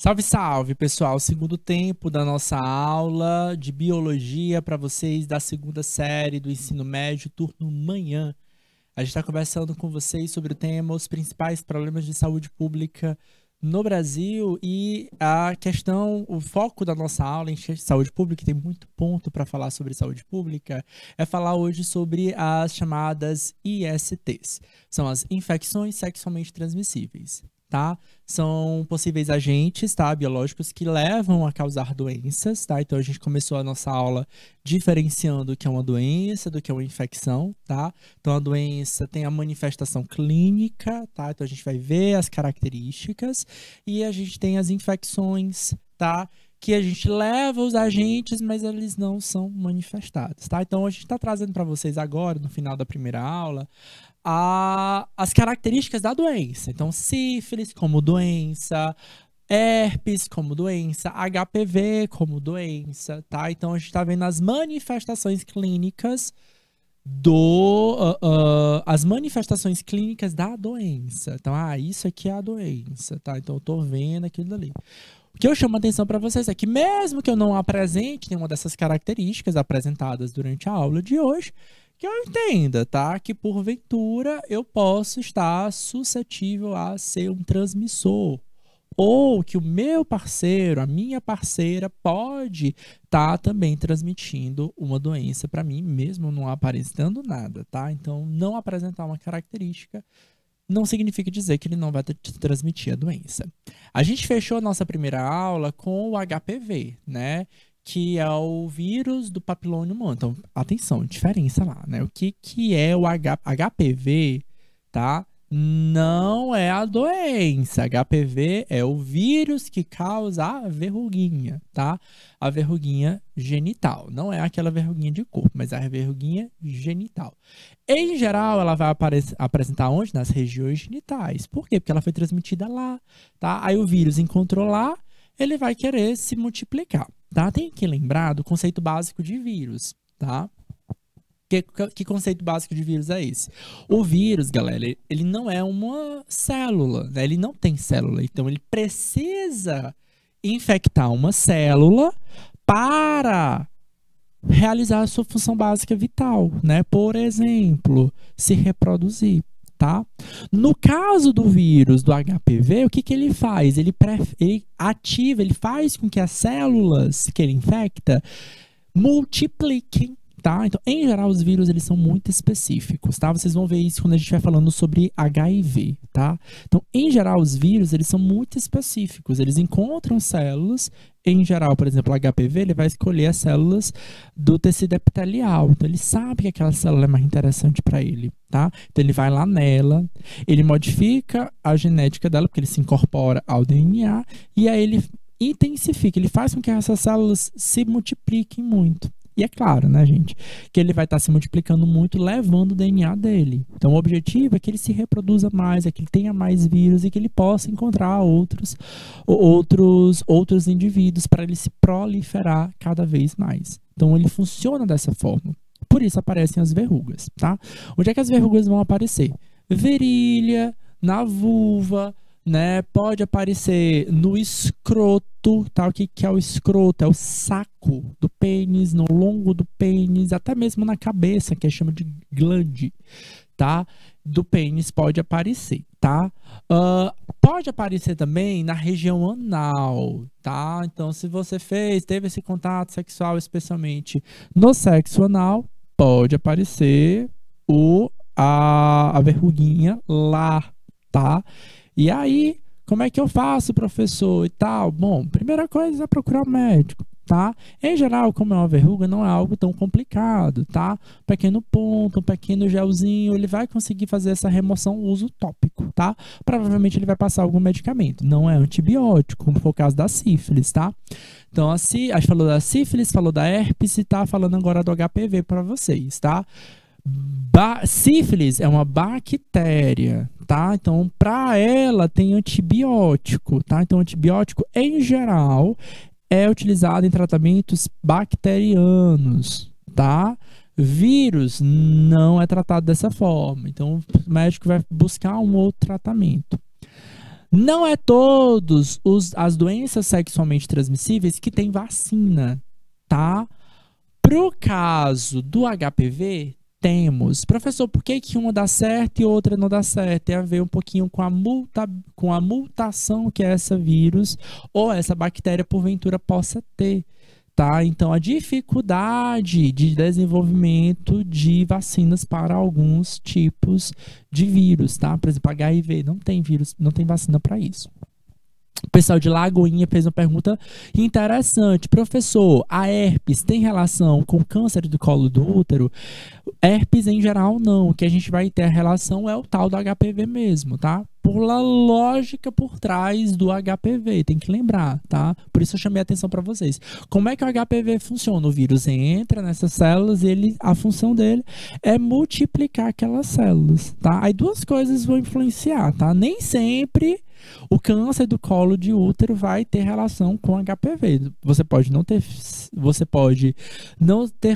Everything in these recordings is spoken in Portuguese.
Salve, salve, pessoal! Segundo tempo da nossa aula de biologia para vocês da segunda série do ensino médio, turno manhã. A gente está conversando com vocês sobre o tema os principais problemas de saúde pública no Brasil e a questão, o foco da nossa aula em saúde pública, tem muito ponto para falar sobre saúde pública, é falar hoje sobre as chamadas ISTs. São as infecções sexualmente transmissíveis. Tá? São possíveis agentes, tá, biológicos que levam a causar doenças, tá? Então a gente começou a nossa aula diferenciando o que é uma doença do que é uma infecção, tá? Então a doença tem a manifestação clínica, tá? Então a gente vai ver as características e a gente tem as infecções, tá? Que a gente leva os agentes, mas eles não são manifestados, tá? Então a gente está trazendo para vocês agora, no final da primeira aula, as características da doença. Então, sífilis como doença, herpes como doença, HPV como doença, tá? Então, a gente está vendo as manifestações clínicas as manifestações clínicas da doença. Então, isso aqui é a doença, tá? Então, eu tô vendo aquilo ali. O que eu chamo a atenção para vocês é que mesmo que eu não apresente nenhuma dessas características apresentadas durante a aula de hoje, que eu entenda, tá? Que porventura eu posso estar suscetível a ser um transmissor. Ou que o meu parceiro, a minha parceira, pode estar também transmitindo uma doença para mim, mesmo não apresentando nada, tá? Então, não apresentar uma característica não significa dizer que ele não vai te transmitir a doença. A gente fechou a nossa primeira aula com o HPV, né? Que é o vírus do papiloma humano. Então, atenção, diferença lá, né? O que é o HPV, tá? Não é a doença. HPV é o vírus que causa a verruguinha, tá? A verruguinha genital. Não é aquela verruguinha de corpo, mas a verruguinha genital. Em geral, ela vai apresentar onde? Nas regiões genitais. Por quê? Porque ela foi transmitida lá, tá? Aí o vírus encontrou lá, ele vai querer se multiplicar, tá? Tem que lembrar do conceito básico de vírus, tá? Que conceito básico de vírus é esse? O vírus, galera, ele não é uma célula, né? Ele não tem célula, então ele precisa infectar uma célula para realizar a sua função básica vital, né? Por exemplo, se reproduzir, tá? No caso do vírus do HPV, o que ele faz? Ele ativa, ele faz com que as células que ele infecta multipliquem, tá? Então, em geral, os vírus, eles são muito específicos, tá? Vocês vão ver isso quando a gente vai falando sobre HIV, tá? Então, em geral, os vírus, eles são muito específicos. Eles encontram células, em geral, por exemplo, o HPV, ele vai escolher as células do tecido epitelial. Então, ele sabe que aquela célula é mais interessante para ele, tá? Então, ele vai lá nela, ele modifica a genética dela, porque ele se incorpora ao DNA, e aí ele intensifica, ele faz com que essas células se multipliquem muito. E é claro, né, gente, que ele vai estar se multiplicando muito, levando o DNA dele. Então, o objetivo é que ele se reproduza mais, é que ele tenha mais vírus e que ele possa encontrar outros indivíduos para ele se proliferar cada vez mais. Então, ele funciona dessa forma. Por isso aparecem as verrugas, tá? Onde é que as verrugas vão aparecer? Virilha, na vulva, né? Pode aparecer no escroto, tá? O que é o escroto? É o saco do pênis, no longo do pênis, até mesmo na cabeça, que é chama de glande, tá? Do pênis pode aparecer, tá? Pode aparecer também na região anal, tá? Então, se você teve esse contato sexual, especialmente no sexo anal, pode aparecer a verruguinha lá, tá? E aí, como é que eu faço, professor, e tal? Bom, primeira coisa é procurar um médico, tá? Em geral, como é uma verruga, não é algo tão complicado, tá? Um pequeno ponto, um pequeno gelzinho, ele vai conseguir fazer essa remoção uso tópico, tá? Provavelmente ele vai passar algum medicamento. Não é antibiótico, como foi o caso da sífilis, tá? Então, a gente falou da sífilis, falou da herpes e tá falando agora do HPV para vocês, tá? Sífilis é uma bactéria, tá? Então, para ela tem antibiótico, tá? Então, antibiótico, em geral, é utilizado em tratamentos bacterianos, tá? Vírus não é tratado dessa forma. Então, o médico vai buscar um outro tratamento. Não é todos as doenças sexualmente transmissíveis que têm vacina, tá? Pro caso do HPV, temos. Professor, por que que uma dá certo e outra não dá certo? Tem a ver um pouquinho com a mutação que essa vírus ou essa bactéria porventura possa ter, tá? Então, a dificuldade de desenvolvimento de vacinas para alguns tipos de vírus, tá? Por exemplo, HIV, não tem vírus, não tem vacina para isso. O pessoal de Lagoinha fez uma pergunta interessante. Professor, a herpes tem relação com câncer do colo do útero? Herpes em geral não. O que a gente vai ter a relação é o tal do HPV mesmo, tá? Por la lógica por trás do HPV, tem que lembrar, tá? Por isso eu chamei a atenção para vocês. Como é que o HPV funciona? O vírus entra nessas células e a função dele é multiplicar aquelas células, tá? Aí duas coisas vão influenciar, tá? Nem sempre o câncer do colo de útero vai ter relação com HPV. Você pode não ter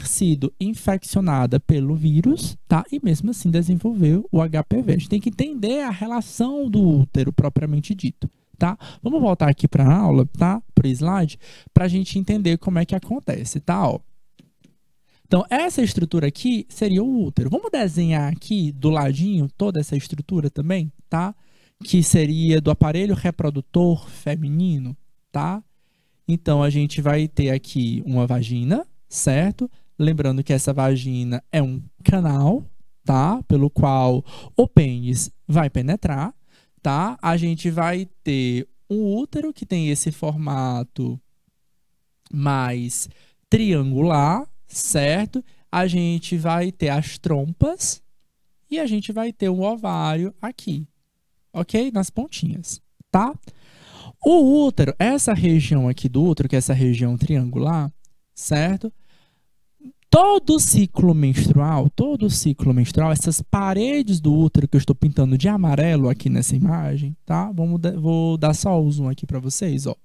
sido infeccionada pelo vírus, tá? E mesmo assim desenvolver o HPV. A gente tem que entender a relação do útero propriamente dito, tá? Vamos voltar aqui para a aula, tá? Para o slide, para a gente entender como é que acontece, tá? Ó. Então, essa estrutura aqui seria o útero. Vamos desenhar aqui do ladinho toda essa estrutura também, tá? Que seria do aparelho reprodutor feminino, tá? Então, a gente vai ter aqui uma vagina, certo? Lembrando que essa vagina é um canal, tá? Pelo qual o pênis vai penetrar, tá? A gente vai ter um útero que tem esse formato mais triangular, certo? A gente vai ter as trompas e a gente vai ter um ovário aqui. Ok? Nas pontinhas, tá? O útero, essa região aqui do útero, que é essa região triangular, certo? Todo ciclo menstrual, essas paredes do útero que eu estou pintando de amarelo aqui nessa imagem, tá? Vou dar só o zoom aqui para vocês, ó.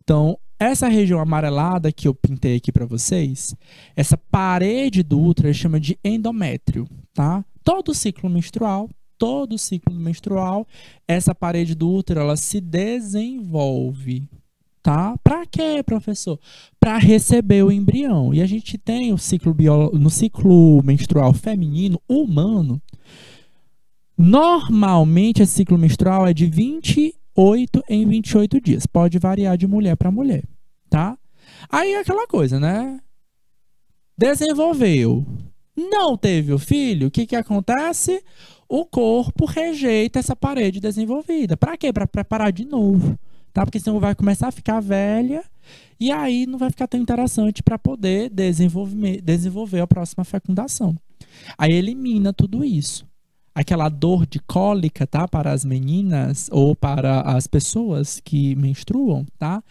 Então, essa região amarelada que eu pintei aqui para vocês, essa parede do útero a gente chama de endométrio, tá? Todo ciclo menstrual, essa parede do útero, ela se desenvolve, tá? Para quê, professor? Para receber o embrião. E a gente tem no ciclo menstrual feminino humano, normalmente esse ciclo menstrual é de 28 em 28 dias. Pode variar de mulher para mulher, tá? Aí é aquela coisa, né? Desenvolveu. Não teve o filho, o que que acontece? O corpo rejeita essa parede desenvolvida. Para quê? Para preparar de novo, tá? Porque senão vai começar a ficar velha e aí não vai ficar tão interessante para poder desenvolver a próxima fecundação. Aí elimina tudo isso. Aquela dor de cólica, tá? Para as meninas ou para as pessoas que menstruam, tá?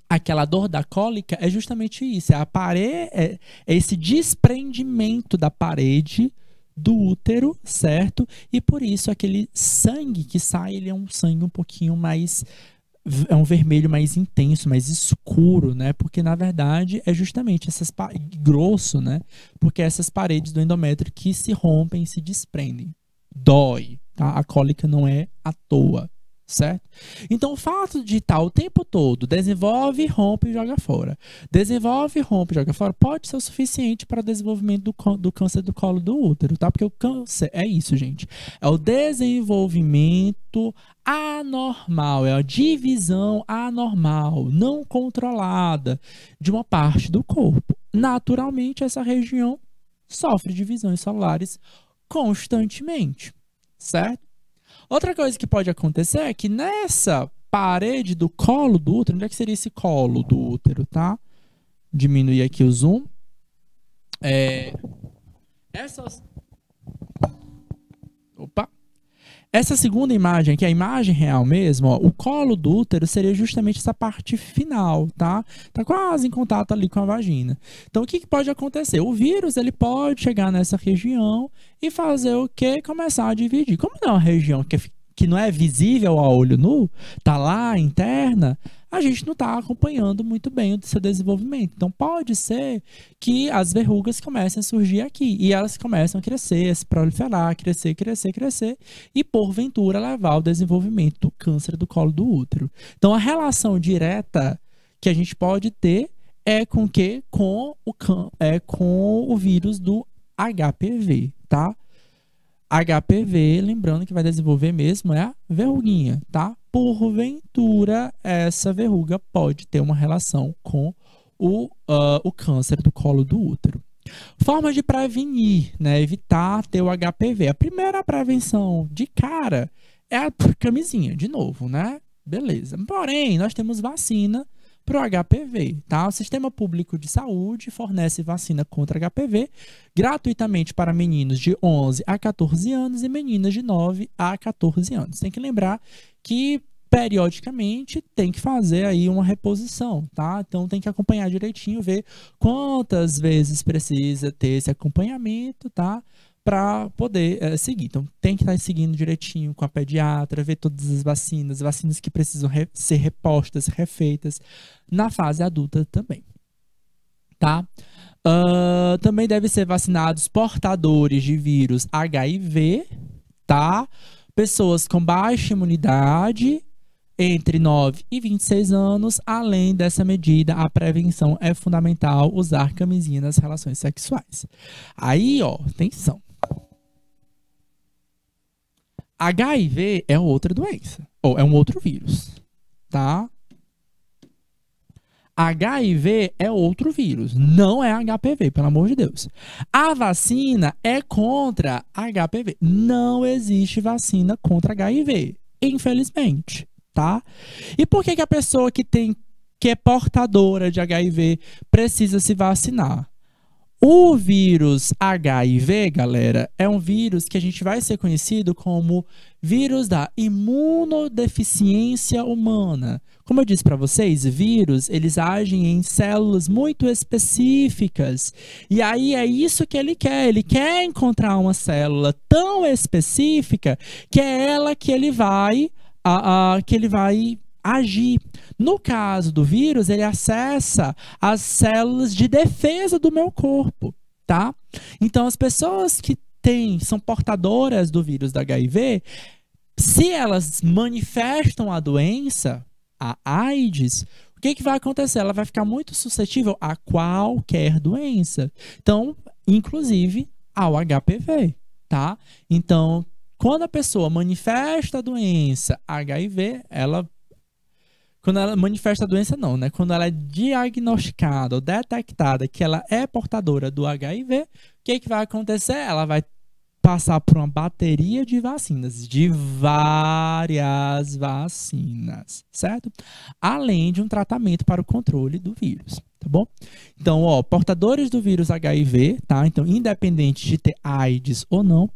Aquela dor da cólica é justamente isso. É esse desprendimento da parede do útero, certo? E por isso aquele sangue que sai, ele é um sangue um pouquinho mais... é um vermelho mais intenso, mais escuro, né? Porque, na verdade, é justamente grosso, né? Porque essas paredes do endométrio que se rompem e se desprendem. Dói, tá? A cólica não é à toa, certo? Então, o fato de estar o tempo todo desenvolve, rompe e joga fora. Desenvolve, rompe e joga fora pode ser o suficiente para o desenvolvimento do câncer do colo do útero, tá? Porque o câncer é isso, gente. É o desenvolvimento anormal, é a divisão anormal, não controlada de uma parte do corpo. Naturalmente, essa região sofre divisões celulares constantemente, certo? Outra coisa que pode acontecer é que nessa parede do colo do útero, onde é que seria esse colo do útero, tá? Diminuir aqui o zoom. Essa segunda imagem, que é a imagem real mesmo, ó, o colo do útero seria justamente essa parte final, tá? Tá quase em contato ali com a vagina. Então, o que pode acontecer? O vírus, ele pode chegar nessa região e fazer o quê? Começar a dividir. Como não é uma região que não é visível ao olho nu, tá lá, interna, a gente não está acompanhando muito bem o seu desenvolvimento. Então, pode ser que as verrugas comecem a surgir aqui e elas começam a crescer, a se proliferar, crescer, crescer, crescer e, porventura, levar ao desenvolvimento do câncer do colo do útero. Então, a relação direta que a gente pode ter é com que? Com o vírus do HPV, tá? HPV, lembrando que vai desenvolver mesmo é a verruguinha, tá? Porventura, essa verruga pode ter uma relação com o câncer do colo do útero. Formas de prevenir, né? Evitar ter o HPV. A primeira prevenção de cara é a camisinha, de novo, né? Beleza. Porém, nós temos vacina para o HPV, tá? O Sistema Público de Saúde fornece vacina contra HPV gratuitamente para meninos de 11 a 14 anos e meninas de 9 a 14 anos. Tem que lembrar que periodicamente tem que fazer aí uma reposição, tá? Então tem que acompanhar direitinho, ver quantas vezes precisa ter esse acompanhamento, tá? Para poder seguir. Então, tem que estar seguindo direitinho com a pediatra, ver todas as vacinas que precisam ser repostas, refeitas na fase adulta também, tá? Também devem ser vacinados portadores de vírus HIV, tá? Pessoas com baixa imunidade, entre 9 e 26 anos. Além dessa medida, a prevenção é fundamental usar camisinha nas relações sexuais. Aí, ó, atenção. HIV é outra doença, ou é um outro vírus, tá? HIV é outro vírus, não é HPV, pelo amor de Deus. A vacina é contra HPV. Não existe vacina contra HIV, infelizmente, tá? E por que a pessoa que é portadora de HIV precisa se vacinar? O vírus HIV, galera, é um vírus que a gente vai ser conhecido como vírus da imunodeficiência humana. Como eu disse para vocês, vírus, eles agem em células muito específicas. E aí é isso que ele quer. Ele quer encontrar uma célula tão específica que é ela que ele vai agir. No caso do vírus, ele acessa as células de defesa do meu corpo, tá? Então, as pessoas que são portadoras do vírus da HIV, se elas manifestam a doença, a AIDS, o que vai acontecer? Ela vai ficar muito suscetível a qualquer doença. Então, inclusive ao HPV, tá? Então, quando a pessoa manifesta a doença HIV, quando ela manifesta a doença, não, né? Quando ela é diagnosticada ou detectada que ela é portadora do HIV, o que vai acontecer? Ela vai passar por uma bateria de vacinas, de várias vacinas, certo? Além de um tratamento para o controle do vírus, tá bom? Então, ó, portadores do vírus HIV, tá? Então, independente de ter AIDS ou não,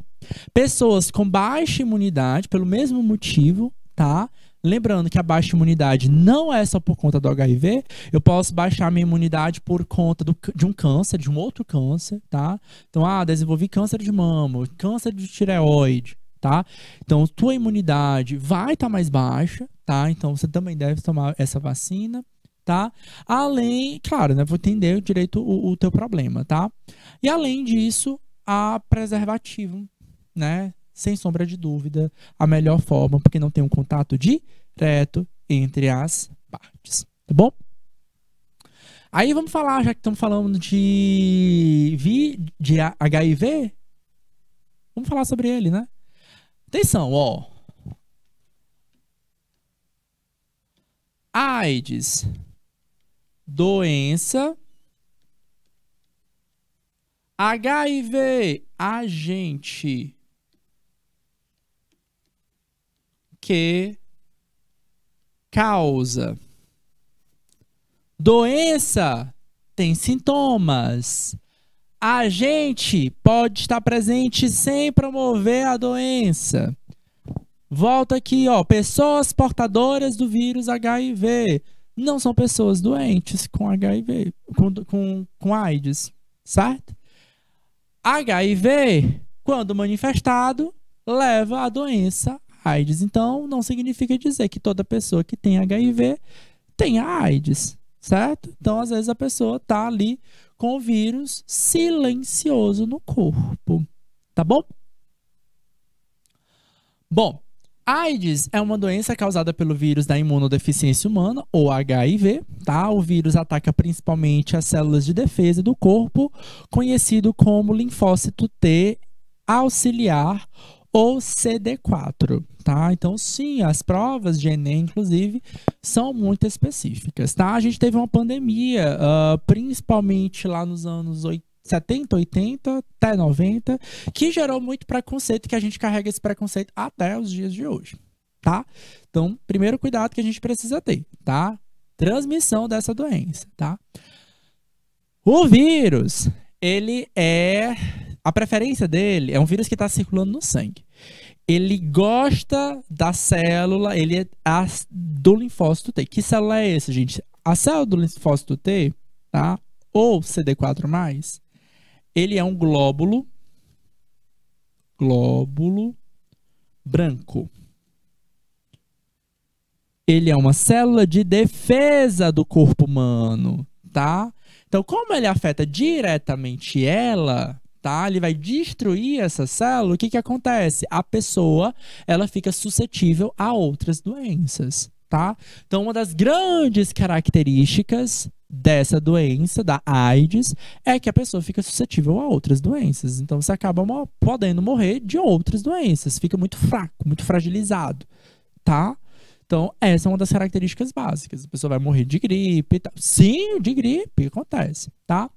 pessoas com baixa imunidade, pelo mesmo motivo, tá? Lembrando que a baixa imunidade não é só por conta do HIV, eu posso baixar minha imunidade por conta de um câncer, de um outro câncer, tá? Então, desenvolvi câncer de mama, câncer de tireoide, tá? Então, tua imunidade vai estar mais baixa, tá? Então, você também deve tomar essa vacina, tá? Além, claro, né? Vou entender direito o teu problema, tá? E além disso, a preservativo, né? Sem sombra de dúvida, a melhor forma, porque não tem um contato direto entre as partes, tá bom? Aí vamos falar, já que estamos falando de HIV, vamos falar sobre ele, né? Atenção, ó. AIDS, doença. HIV, agente que causa. Doença tem sintomas. Agente pode estar presente sem promover a doença. Volta aqui, ó. Pessoas portadoras do vírus HIV não são pessoas doentes com HIV, com AIDS, certo? HIV, quando manifestado, leva à doença AIDS. Então, não significa dizer que toda pessoa que tem HIV tem a AIDS, certo? Então, às vezes, a pessoa tá ali com o vírus silencioso no corpo, tá bom? Bom, AIDS é uma doença causada pelo vírus da imunodeficiência humana, ou HIV, tá? O vírus ataca principalmente as células de defesa do corpo, conhecido como linfócito T auxiliar ou CD4, tá? Então, sim, as provas de Enem, inclusive, são muito específicas, tá? A gente teve uma pandemia, principalmente lá nos anos 70, 80, até 90, que gerou muito preconceito, que a gente carrega esse preconceito até os dias de hoje, tá? Então, primeiro cuidado que a gente precisa ter, tá? Transmissão dessa doença, tá? O vírus, a preferência dele é um vírus que está circulando no sangue. Ele gosta da célula, do linfócito T. Que célula é essa, gente? A célula do linfócito T, tá? Ou CD4+, ele é um glóbulo branco. Ele é uma célula de defesa do corpo humano, tá? Então, como ele afeta diretamente ela, tá? Ele vai destruir essa célula. O que que acontece? A pessoa, ela fica suscetível a outras doenças, tá? Então, uma das grandes características dessa doença, da AIDS, é que a pessoa fica suscetível a outras doenças. Então, você acaba podendo morrer de outras doenças. Fica muito fraco, muito fragilizado, tá? Então, essa é uma das características básicas. A pessoa vai morrer de gripe e tal. Sim, de gripe, acontece, tá?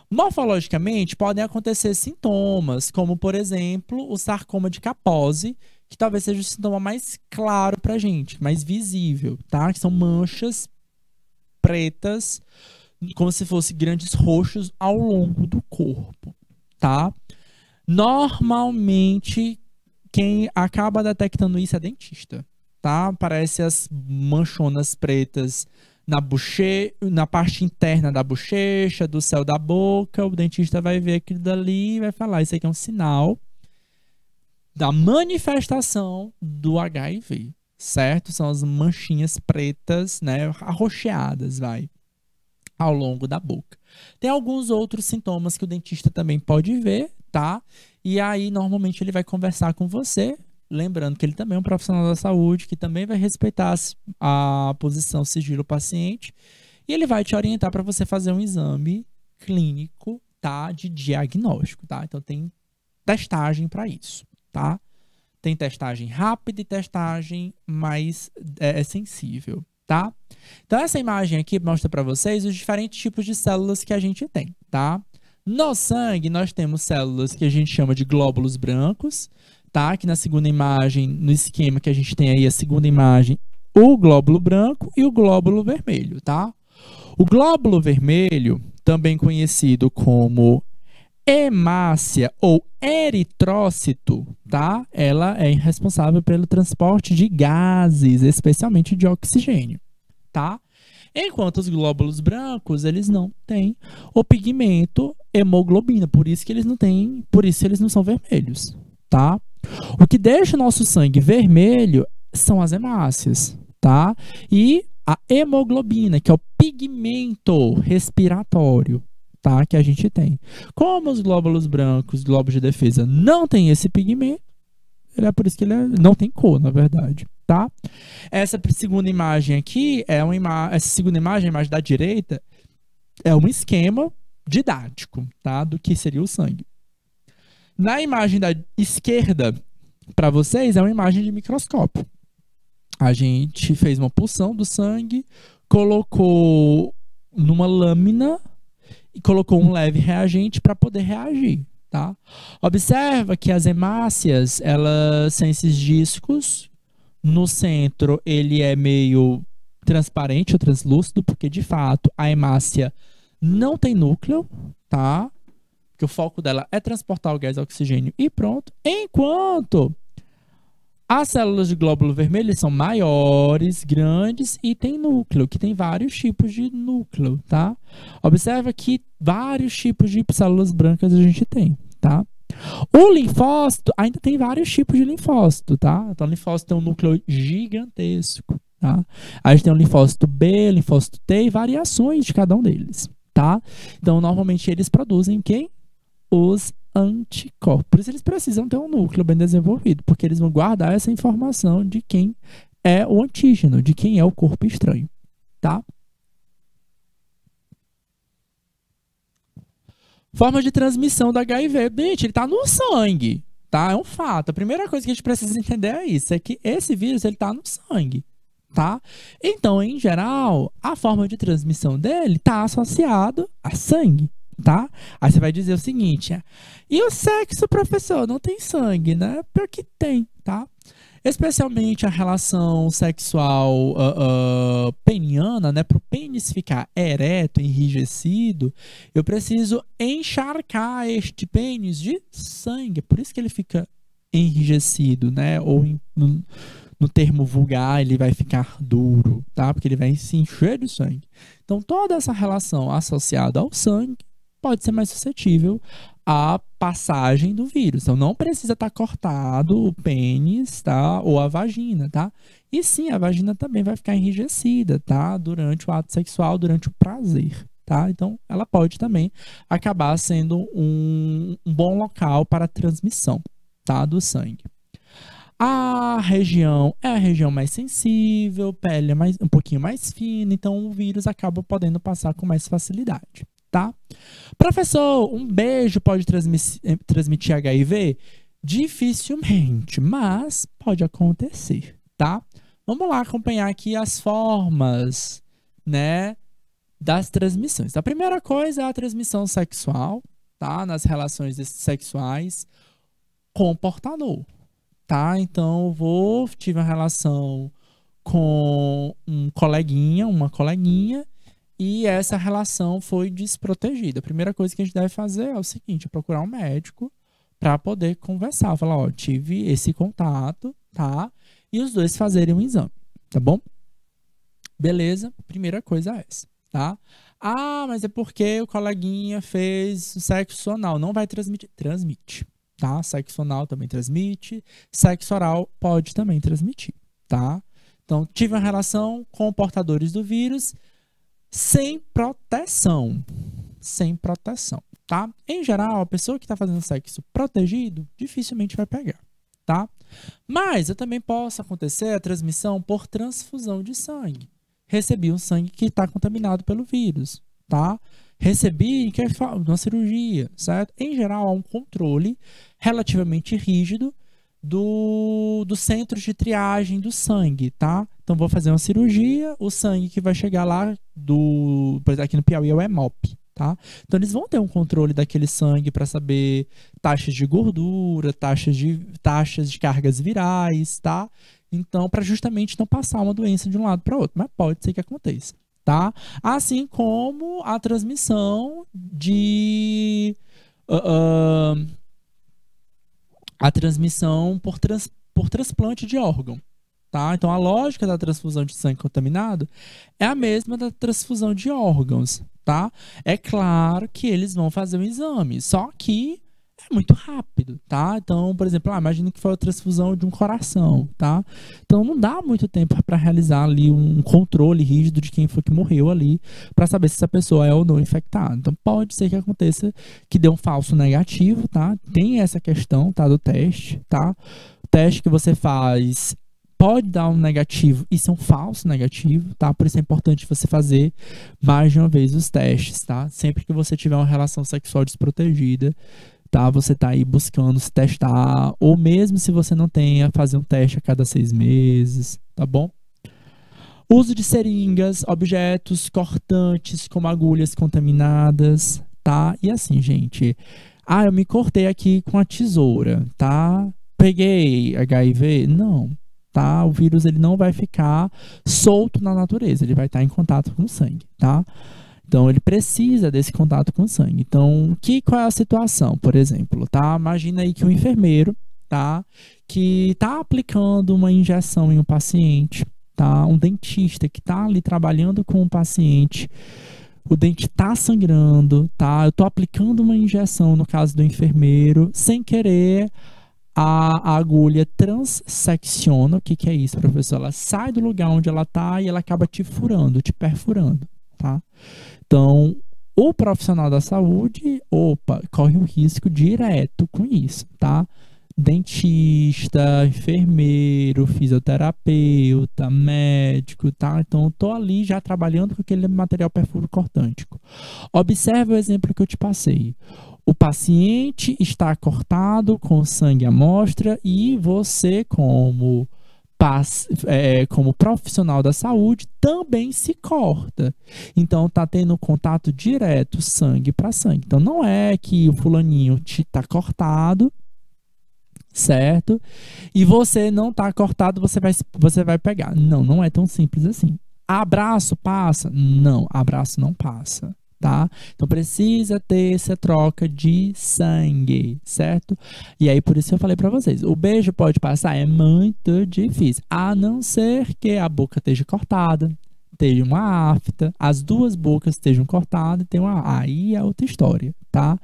Morfologicamente, podem acontecer sintomas, como, por exemplo, o sarcoma de Kaposi, que talvez seja o sintoma mais claro pra gente, mais visível, tá? Que são manchas pretas, como se fossem grandes roxos ao longo do corpo, tá? Normalmente, quem acaba detectando isso é dentista, tá? Parece as manchonas pretas na parte interna da bochecha, do céu da boca. O dentista vai ver aquilo dali e vai falar, isso aqui é um sinal da manifestação do HIV, certo? São as manchinhas pretas, né, arroxeadas, ao longo da boca. Tem alguns outros sintomas que o dentista também pode ver, tá? E aí, normalmente, ele vai conversar com você, lembrando que ele também é um profissional da saúde, que também vai respeitar a posição sigilo paciente, e ele vai te orientar para você fazer um exame clínico, tá? De diagnóstico, tá? Então, tem testagem para isso, tá? Tem testagem rápida e testagem mais sensível, tá? Então, essa imagem aqui mostra para vocês os diferentes tipos de células que a gente tem, tá? No sangue, nós temos células que a gente chama de glóbulos brancos, tá? Que na segunda imagem, no esquema que a gente tem aí, a segunda imagem, o glóbulo branco e o glóbulo vermelho, tá? O glóbulo vermelho, também conhecido como hemácia ou eritrócito, tá? Ela é responsável pelo transporte de gases, especialmente de oxigênio, tá? Enquanto os glóbulos brancos, eles não têm o pigmento hemoglobina, por isso eles não são vermelhos, tá? O que deixa o nosso sangue vermelho são as hemácias, tá? E a hemoglobina, que é o pigmento respiratório, tá? Que a gente tem. Como os glóbulos brancos, glóbulos de defesa, não tem esse pigmento, é por isso que ele não tem cor, na verdade, tá? Essa segunda imagem aqui essa segunda imagem, a imagem da direita, é um esquema didático, tá? Do que seria o sangue. Na imagem da esquerda, para vocês, é uma imagem de microscópio. A gente fez uma pulsão do sangue, colocou numa lâmina e colocou um leve reagente para poder reagir, tá? Observa que as hemácias, elas são esses discos. No centro, ele é meio transparente ou translúcido, porque, de fato, a hemácia não tem núcleo, tá? Porque o foco dela é transportar o gás oxigênio e pronto. Enquanto as células de glóbulo vermelho são maiores, grandes e tem núcleo, que tem vários tipos de núcleo, tá? Observa que vários tipos de células brancas a gente tem, tá? O linfócito ainda tem vários tipos de linfócito, tá? Então, o linfócito tem um núcleo gigantesco, tá? A gente tem o linfócito B, linfócito T e variações de cada um deles, tá? Então, normalmente eles produzem quem? Os anticorpos. Por isso eles precisam ter um núcleo bem desenvolvido, porque eles vão guardar essa informação de quem é o antígeno, de quem é o corpo estranho, tá? Forma de transmissão do HIV. Gente, ele tá no sangue, tá? É um fato. A primeira coisa que a gente precisa entender é isso, é que esse vírus, ele tá no sangue, tá? Então, em geral, a forma de transmissão dele tá associado a sangue, tá? Aí você vai dizer o seguinte, e o sexo, professor? Não tem sangue, né? Pior que tem, tá? Especialmente a relação sexual peniana, né? Para o pênis ficar ereto, enrijecido, eu preciso encharcar este pênis de sangue. Por isso que ele fica enrijecido, né? Ou no termo vulgar, ele vai ficar duro, tá? Porque ele vai se encher de sangue. Então, toda essa relação associada ao sangue pode ser mais suscetível à passagem do vírus. Então, não precisa estar cortado o pênis, tá? Ou a vagina, tá? E sim, a vagina também vai ficar enrijecida, tá? Durante o ato sexual, durante o prazer, tá? Então, ela pode também acabar sendo um bom local para a transmissão, tá? Do sangue. A região é a região mais sensível, pele é um pouquinho mais fina, então o vírus acaba podendo passar com mais facilidade, tá? Professor, um beijo pode transmitir HIV? Dificilmente, mas pode acontecer, tá? Vamos lá acompanhar aqui as formas, né, das transmissões. A primeira coisa é a transmissão sexual, tá? Nas relações sexuais com o portador, tá? Então, tive uma relação com um coleguinha, uma coleguinha, e essa relação foi desprotegida. A primeira coisa que a gente deve fazer é o seguinte, procurar um médico para poder conversar. Falar, ó, tive esse contato, tá? E os dois fazerem um exame, tá bom? Beleza? Primeira coisa é essa, tá? Ah, mas é porque o coleguinha fez sexo anal. Não vai transmitir. Transmite, tá? Sexo anal também transmite. Sexo oral pode também transmitir, tá? Então, tive uma relação com portadores do vírus sem proteção. Sem proteção, tá? Em geral, a pessoa que está fazendo sexo protegido dificilmente vai pegar, tá? Mas também posso acontecer a transmissão por transfusão de sangue. Recebi um sangue que está contaminado pelo vírus, tá? Recebi uma cirurgia, certo? Em geral, há um controle relativamente rígido do centro de triagem do sangue, tá? Então, vou fazer uma cirurgia, o sangue que vai chegar lá, por exemplo, aqui no Piauí é o Hemop, tá? Então, eles vão ter um controle daquele sangue para saber taxas de gordura, taxas de cargas virais, tá? Então, para justamente não passar uma doença de um lado para outro, mas pode ser que aconteça, tá? Assim como a transmissão a transmissão por transplante de órgão, tá? Então, a lógica da transfusão de sangue contaminado é a mesma da transfusão de órgãos, tá? É claro que eles vão fazer um exame, só que é muito rápido, tá? Então, por exemplo, imagina que foi a transfusão de um coração, tá? Então, não dá muito tempo para realizar ali um controle rígido de quem foi que morreu ali, para saber se essa pessoa é ou não infectada. Então, pode ser que aconteça que dê um falso negativo, tá? Tem essa questão, tá? Do teste, tá? O teste que você faz pode dar um negativo e ser um falso negativo, tá? Por isso é importante você fazer mais de uma vez os testes, tá? Sempre que você tiver uma relação sexual desprotegida, tá? Você tá aí buscando se testar, ou mesmo se você não tenha, fazer um teste a cada 6 meses, tá bom? Uso de seringas, objetos cortantes como agulhas contaminadas, tá? E assim, gente, eu me cortei aqui com a tesoura, tá? Peguei HIV? Não, tá? O vírus, ele não vai ficar solto na natureza, ele vai estar em contato com o sangue, tá? Então, ele precisa desse contato com o sangue. Então, qual é a situação, por exemplo, tá? Imagina aí que um enfermeiro, tá? Que tá aplicando uma injeção em um paciente, tá? Um dentista que tá ali trabalhando com um paciente, o dente tá sangrando, tá? Eu tô aplicando uma injeção, no caso do enfermeiro, sem querer, a agulha transecciona. O que que é isso, professor? Ela sai do lugar onde ela tá e ela acaba te furando, te perfurando, tá? Então, o profissional da saúde, corre um risco direto com isso, tá? Dentista, enfermeiro, fisioterapeuta, médico, tá? Então, eu tô ali já trabalhando com aquele material perfuro cortântico. Observe o exemplo que eu te passei. O paciente está cortado com sangue à mostra e você, como profissional da saúde, também se corta. Então, tá tendo contato direto, sangue para sangue. Então, não é que o fulaninho tá cortado, certo? E você não tá cortado, você vai pegar. Não, não é tão simples assim. Abraço passa? Não, abraço não passa. Tá? Então precisa ter essa troca de sangue, certo? E aí por isso eu falei para vocês, o beijo pode passar, é muito difícil, a não ser que a boca esteja cortada, esteja uma afta, as duas bocas estejam cortadas, aí é outra história, tá?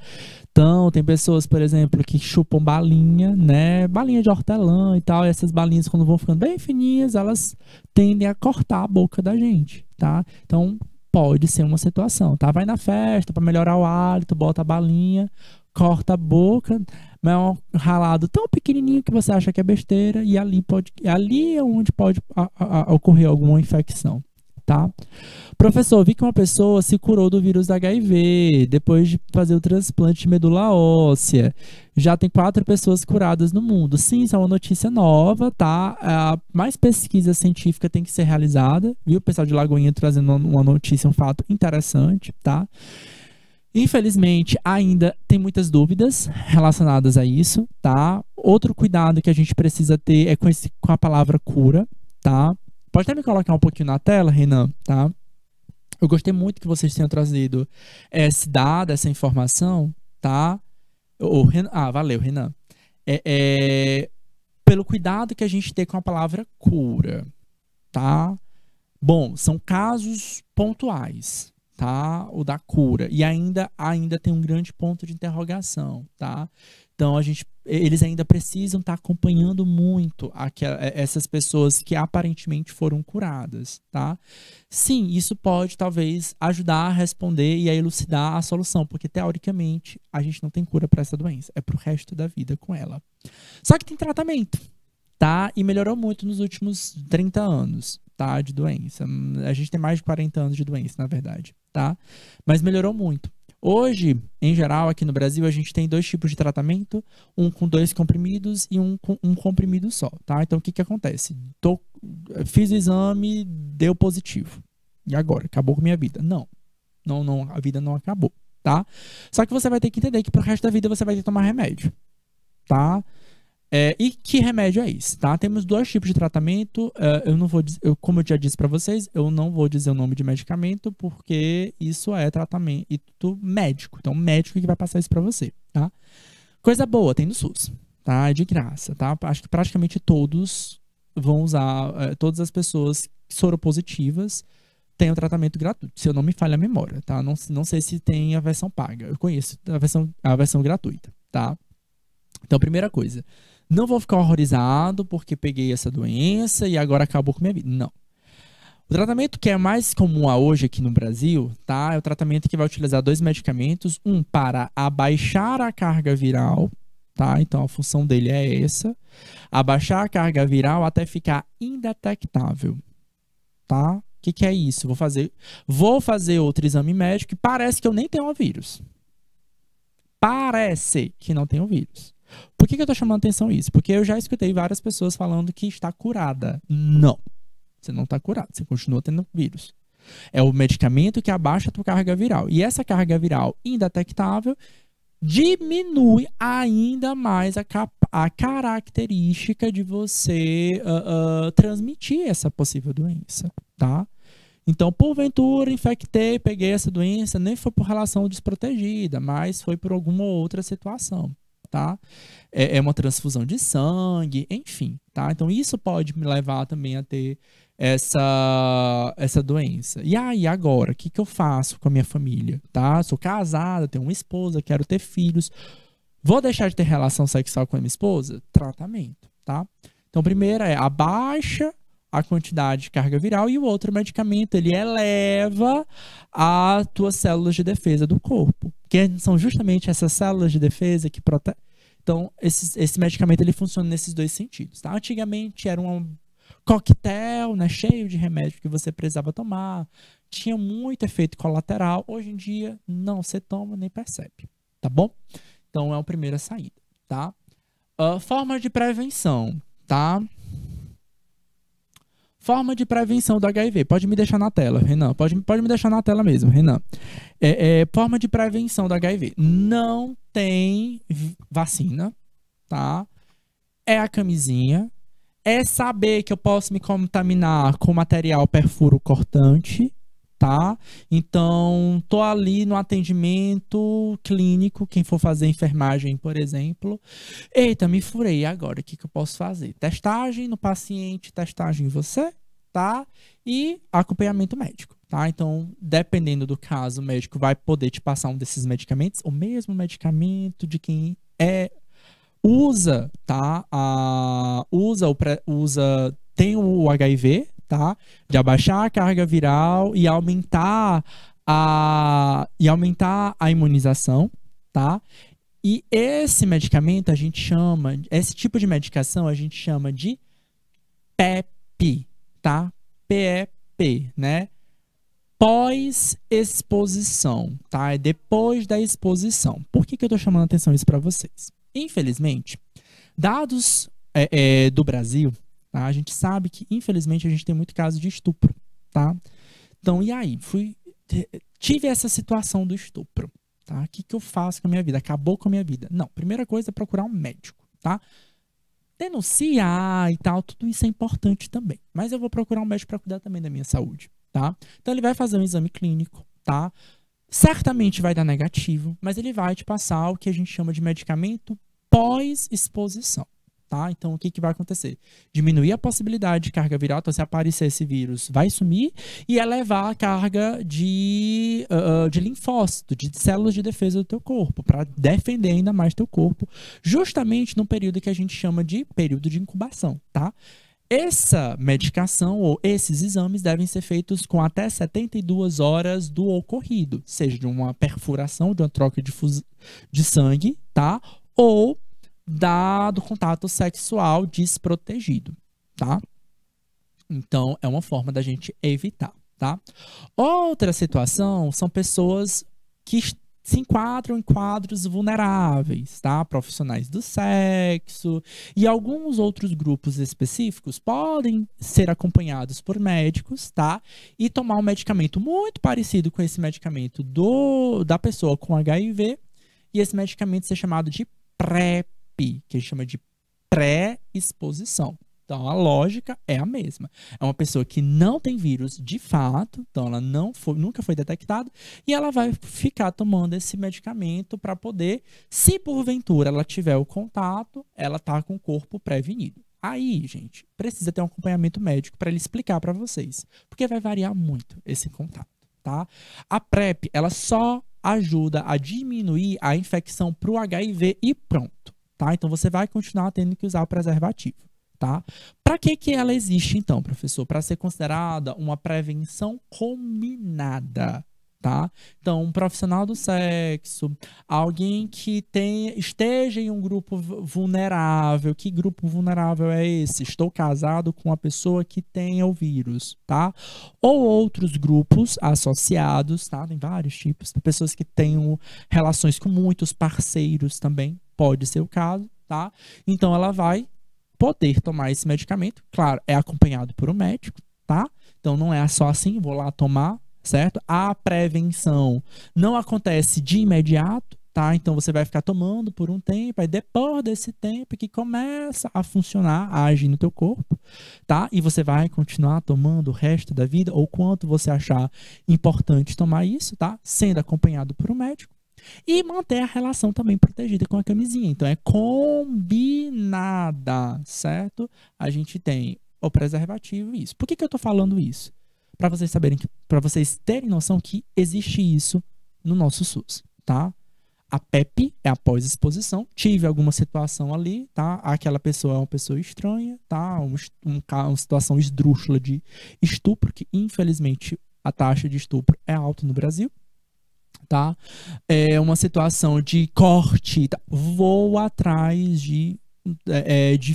Então, tem pessoas, por exemplo, que chupam balinha, né? Balinha de hortelã e tal, e essas balinhas quando vão ficando bem fininhas, elas tendem a cortar a boca da gente, tá? Então, pode ser uma situação, tá? Vai na festa para melhorar o hálito, bota a balinha, corta a boca, mas é um ralado tão pequenininho que você acha que é besteira e ali é onde pode ocorrer alguma infecção, tá? Professor, vi que uma pessoa se curou do vírus da HIV depois de fazer o transplante de medula óssea. Já tem 4 pessoas curadas no mundo. Sim, isso é uma notícia nova, tá? Mais pesquisa científica tem que ser realizada, viu? O pessoal de Lagoinha trazendo uma notícia, um fato interessante, tá? Infelizmente, ainda tem muitas dúvidas relacionadas a isso, tá? Outro cuidado que a gente precisa ter é com a palavra cura, tá? Pode até me colocar um pouquinho na tela, Renan, tá? Eu gostei muito que vocês tenham trazido esse dado, essa informação, tá? Valeu, Renan. Pelo cuidado que a gente tem com a palavra cura, tá? Bom, são casos pontuais, tá? O da cura. E ainda tem um grande ponto de interrogação, tá? Então, eles ainda precisam estar acompanhando muito essas pessoas que aparentemente foram curadas, tá? Sim, isso pode, talvez, ajudar a responder e a elucidar a solução, porque, teoricamente, a gente não tem cura para essa doença. É pro resto da vida com ela. Só que tem tratamento, tá? E melhorou muito nos últimos 30 anos, tá? De doença. A gente tem mais de 40 anos de doença, na verdade, tá? Mas melhorou muito. Hoje, em geral, aqui no Brasil, a gente tem 2 tipos de tratamento, um com 2 comprimidos e um com um comprimido só, tá? Então, o que acontece? Fiz o exame, deu positivo. E agora? Acabou com minha vida? Não, a vida não acabou, tá? Só que você vai ter que entender que pro resto da vida você vai ter que tomar remédio, tá? E que remédio é esse, tá? Temos 2 tipos de tratamento. Eu não vou dizer, como eu já disse para vocês, eu não vou dizer o nome de medicamento porque isso é tratamento médico. Então, o médico que vai passar isso para você, tá? Coisa boa, tem no SUS, tá? É de graça, tá? Acho que praticamente todos vão usar, todas as pessoas soropositivas têm o tratamento gratuito, se eu não me falha a memória, tá? Não sei se tem a versão paga. Eu conheço a versão gratuita, tá? Então, primeira coisa, não vou ficar horrorizado porque peguei essa doença e agora acabou com minha vida. Não. O tratamento que é mais comum hoje aqui no Brasil, tá? É o tratamento que vai utilizar 2 medicamentos. Um para abaixar a carga viral, tá? Então, a função dele é essa. Abaixar a carga viral até ficar indetectável, tá? O que é isso? Vou fazer outro exame médico e parece que eu nem tenho o vírus. Parece que não tenho o vírus. Por que eu tô chamando atenção isso? Porque eu já escutei várias pessoas falando que está curada. Não. Você não está curado. Você continua tendo vírus. É o medicamento que abaixa a tua carga viral. E essa carga viral indetectável diminui ainda mais a característica de você transmitir essa possível doença, tá? Então, porventura, infectei, peguei essa doença, nem foi por relação desprotegida, mas foi por alguma outra situação, tá? É uma transfusão de sangue, enfim, tá? Então, isso pode me levar também a ter essa doença. E aí, agora, o que eu faço com a minha família, tá? Sou casada, tenho uma esposa, quero ter filhos. Vou deixar de ter relação sexual com a minha esposa? Tratamento, tá? Então, primeiro abaixa a quantidade de carga viral e o outro medicamento, ele eleva as tuas células de defesa do corpo, que são justamente essas células de defesa que protegem. Então, esse medicamento, ele funciona nesses dois sentidos, tá? Antigamente era um coquetel, né, cheio de remédio que você precisava tomar, tinha muito efeito colateral. Hoje em dia, não, você toma nem percebe, tá bom? Então, é a primeira saída, tá? Forma de prevenção, tá? Forma de prevenção do HIV. Pode me deixar na tela, Renan. Pode me deixar na tela mesmo, Renan. Forma de prevenção do HIV. Não tem vacina, tá? É a camisinha. É saber que eu posso me contaminar com material perfuro cortante, tá? Então, tô ali no atendimento clínico, quem for fazer enfermagem, por exemplo. Eita, me furei, agora o que eu posso fazer? Testagem no paciente, testagem em você, tá? E acompanhamento médico, tá? Então, dependendo do caso, o médico vai poder te passar um desses medicamentos, o mesmo medicamento de quem usa, tá? Tem o HIV, tá? De abaixar a carga viral e aumentar a imunização, tá? E esse medicamento esse tipo de medicação a gente chama de PEP, tá? PEP, né? Pós-exposição, tá? É depois da exposição. Por que eu tô chamando a atenção isso para vocês? Infelizmente, dados do Brasil, tá? A gente sabe que, infelizmente, a gente tem muito caso de estupro, tá? Então, e aí? Tive essa situação do estupro, tá? O que eu faço com a minha vida? Acabou com a minha vida. Não, primeira coisa é procurar um médico, tá? Denunciar e tal, tudo isso é importante também. Mas eu vou procurar um médico para cuidar também da minha saúde, tá? Então, ele vai fazer um exame clínico, tá? Certamente vai dar negativo, mas ele vai te passar o que a gente chama de medicamento pós-exposição, tá? Então, o que vai acontecer? Diminuir a possibilidade de carga viral, então se aparecer esse vírus, vai sumir e elevar a carga de linfócito, de células de defesa do teu corpo, para defender ainda mais teu corpo, justamente no período que a gente chama de período de incubação, tá? Essa medicação ou esses exames devem ser feitos com até 72 horas do ocorrido, seja de uma perfuração, de uma troca de sangue, tá? Ou do contato sexual desprotegido, tá? Então, é uma forma da gente evitar, tá? Outra situação são pessoas que se enquadram em quadros vulneráveis, tá? Profissionais do sexo e alguns outros grupos específicos podem ser acompanhados por médicos, tá? E tomar um medicamento muito parecido com esse medicamento da pessoa com HIV e esse medicamento ser chamado de PrEP, que a gente chama de pré-exposição. Então, a lógica é a mesma. É uma pessoa que não tem vírus de fato, então ela nunca foi detectada, e ela vai ficar tomando esse medicamento para poder, se porventura ela tiver o contato, ela tá com o corpo prevenido. Aí, gente, precisa ter um acompanhamento médico para ele explicar para vocês, porque vai variar muito esse contato, tá? A PrEP, ela só ajuda a diminuir a infecção para o HIV e pronto, tá? Então, você vai continuar tendo que usar o preservativo. Tá? Para que ela existe, então, professor? Para ser considerada uma prevenção combinada, tá? Então, um profissional do sexo, alguém que esteja em um grupo vulnerável. Que grupo vulnerável é esse? Estou casado com uma pessoa que tenha o vírus, tá? Ou outros grupos associados, tá? Tem vários tipos. Tem pessoas que tenham relações com muitos parceiros também, pode ser o caso, tá? Então, ela vai poder tomar esse medicamento, claro, é acompanhado por um médico, tá? Então não é só assim, vou lá tomar, certo? A prevenção não acontece de imediato, tá? Então você vai ficar tomando por um tempo, aí depois desse tempo que começa a funcionar, a agir no teu corpo, tá? E você vai continuar tomando o resto da vida, ou quanto você achar importante tomar isso, tá? Sendo acompanhado por um médico. E manter a relação também protegida com a camisinha. Então, é combinada, certo? A gente tem o preservativo e isso. Por que eu tô falando isso? Para vocês saberem, para vocês terem noção que existe isso no nosso SUS, tá? A PEP é a pós-exposição. Tive alguma situação ali, tá? Aquela pessoa é uma pessoa estranha, tá? Uma situação esdrúxula de estupro, que infelizmente a taxa de estupro é alta no Brasil, tá? É uma situação de corte, tá? Vou atrás de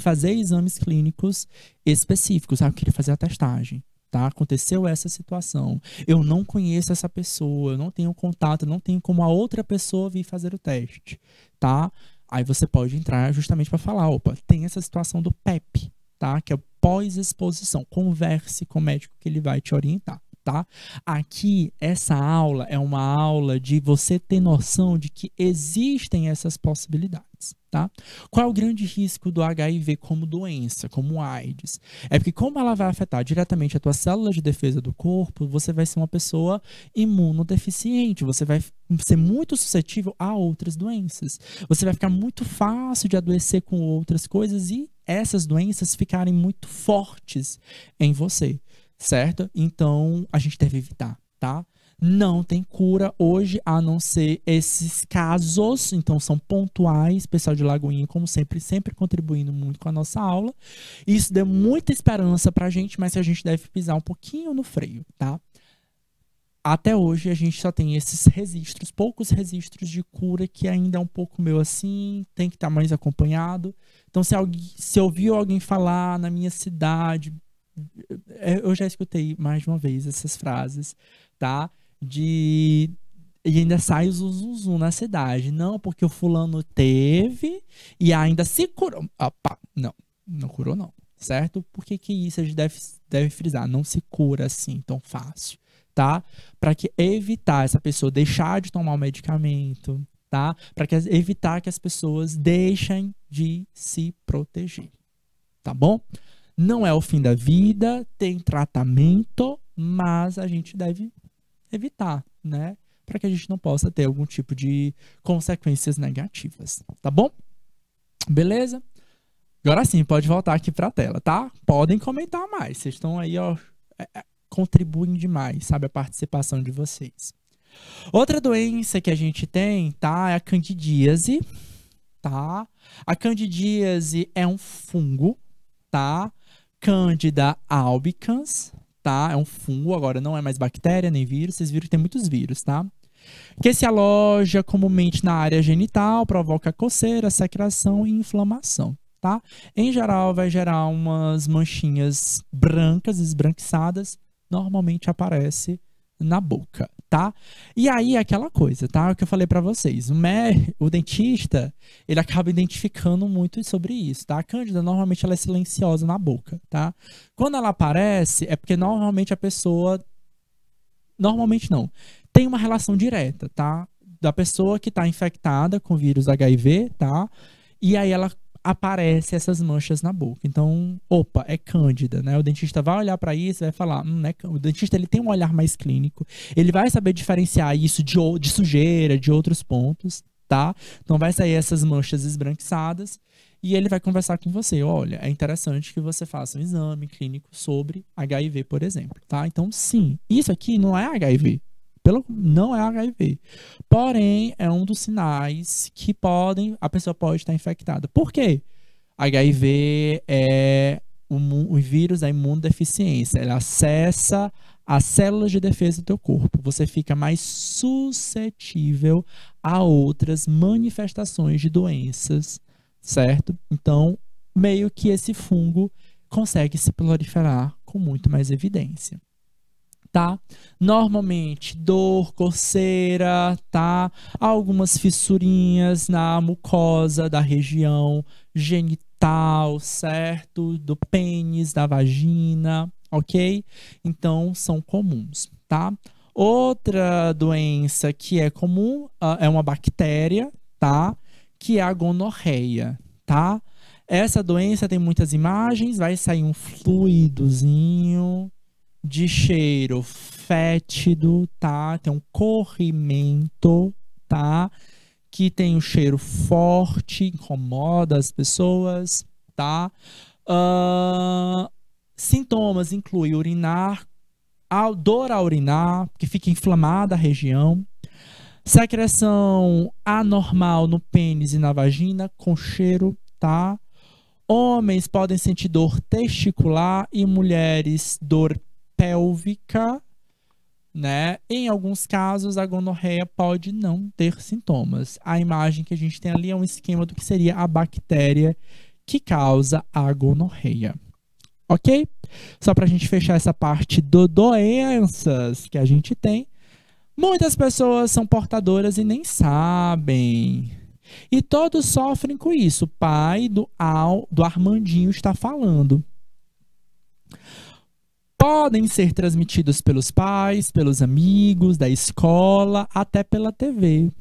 fazer exames clínicos específicos, sabe? Eu queria fazer a testagem. Tá? Aconteceu essa situação. Eu não conheço essa pessoa, eu não tenho contato, não tenho como a outra pessoa vir fazer o teste, tá? Aí você pode entrar justamente para falar, opa, tem essa situação do PEP, tá? Que é pós-exposição. Converse com o médico que ele vai te orientar, tá? Aqui, essa aula é uma aula de você ter noção de que existem essas possibilidades, tá? Qual é o grande risco do HIV como doença, como AIDS? É porque como ela vai afetar diretamente a tua célula de defesa do corpo, você vai ser uma pessoa imunodeficiente, você vai ser muito suscetível a outras doenças. Você vai ficar muito fácil de adoecer com outras coisas e essas doenças ficarem muito fortes em você. Certo? Então, a gente deve evitar, tá? Não tem cura hoje, a não ser esses casos, então são pontuais, pessoal de Lagoinha, como sempre, sempre contribuindo muito com a nossa aula. Isso deu muita esperança pra gente, mas a gente deve pisar um pouquinho no freio, tá? Até hoje, a gente só tem esses registros, poucos registros de cura, que ainda é um pouco meio assim, tem que estar mais acompanhado. Então, se ouviu alguém falar na minha cidade... Eu já escutei mais de uma vez essas frases, tá? E ainda sai o zum na cidade. Não, porque o fulano teve e ainda se curou. Opa, não curou não, certo? Por que isso a gente deve frisar? Não se cura assim tão fácil, tá? Para que evitar essa pessoa deixar de tomar o medicamento, tá? Para evitar que as pessoas deixem de se proteger, tá bom? Não é o fim da vida, tem tratamento, mas a gente deve evitar, né? Para que a gente não possa ter algum tipo de consequências negativas, tá bom? Beleza? Agora sim, pode voltar aqui para a tela, tá? Podem comentar mais, vocês estão aí, ó, contribuem demais, sabe, a participação de vocês. Outra doença que a gente tem, tá, é a candidíase, tá? A candidíase é um fungo, tá? Candida albicans, tá? É um fungo, agora não é mais bactéria nem vírus. Vocês viram que tem muitos vírus, tá? Que se aloja comumente na área genital, provoca coceira, secreção e inflamação, tá? Em geral, vai gerar umas manchinhas brancas, esbranquiçadas. Normalmente aparece na boca, tá? E aí, aquela coisa, tá? O que eu falei pra vocês. O dentista, ele acaba identificando muito sobre isso, tá? A cândida, normalmente, ela é silenciosa na boca, tá? Quando ela aparece, é porque normalmente a pessoa... Normalmente não. Tem uma relação direta, tá? Da pessoa que tá infectada com vírus HIV, tá? E aí ela aparece essas manchas na boca. Então, opa, é cândida, né? O dentista vai olhar para isso e vai falar, o dentista, ele tem um olhar mais clínico, ele vai saber diferenciar isso de sujeira, de outros pontos, tá? Então vai sair essas manchas esbranquiçadas e ele vai conversar com você. Olha, é interessante que você faça um exame clínico sobre HIV, por exemplo, tá? Então, sim, isso aqui não é HIV. Não é HIV. Porém, é um dos sinais que a pessoa pode estar infectada. Por quê? HIV é o vírus da imunodeficiência. Ele acessa as células de defesa do teu corpo. Você fica mais suscetível a outras manifestações de doenças, certo? Então, meio que esse fungo consegue se proliferar com muito mais evidência. Tá? Normalmente, dor, coceira, tá? Algumas fissurinhas na mucosa da região genital, certo? Do pênis, da vagina, ok? Então, são comuns, tá? Outra doença que é comum é uma bactéria, tá? Que é a gonorreia, tá? Essa doença tem muitas imagens, vai sair um fluidozinho de cheiro fétido, tá? Tem um corrimento, tá? Que tem um cheiro forte, incomoda as pessoas, tá? Sintomas incluem urinar, dor ao urinar, que fica inflamada a região, Secreção anormal no pênis e na vagina, com cheiro, tá? Homens podem sentir dor testicular e mulheres dor pélvica, né? Em alguns casos, a gonorreia pode não ter sintomas. A imagem que a gente tem ali é um esquema do que seria a bactéria que causa a gonorreia. Ok? Só para a gente fechar essa parte do doenças que a gente tem. Muitas pessoas são portadoras e nem sabem. E todos sofrem com isso. O pai do Armandinho está falando. Podem ser transmitidos pelos pais, pelos amigos, da escola, até pela TV.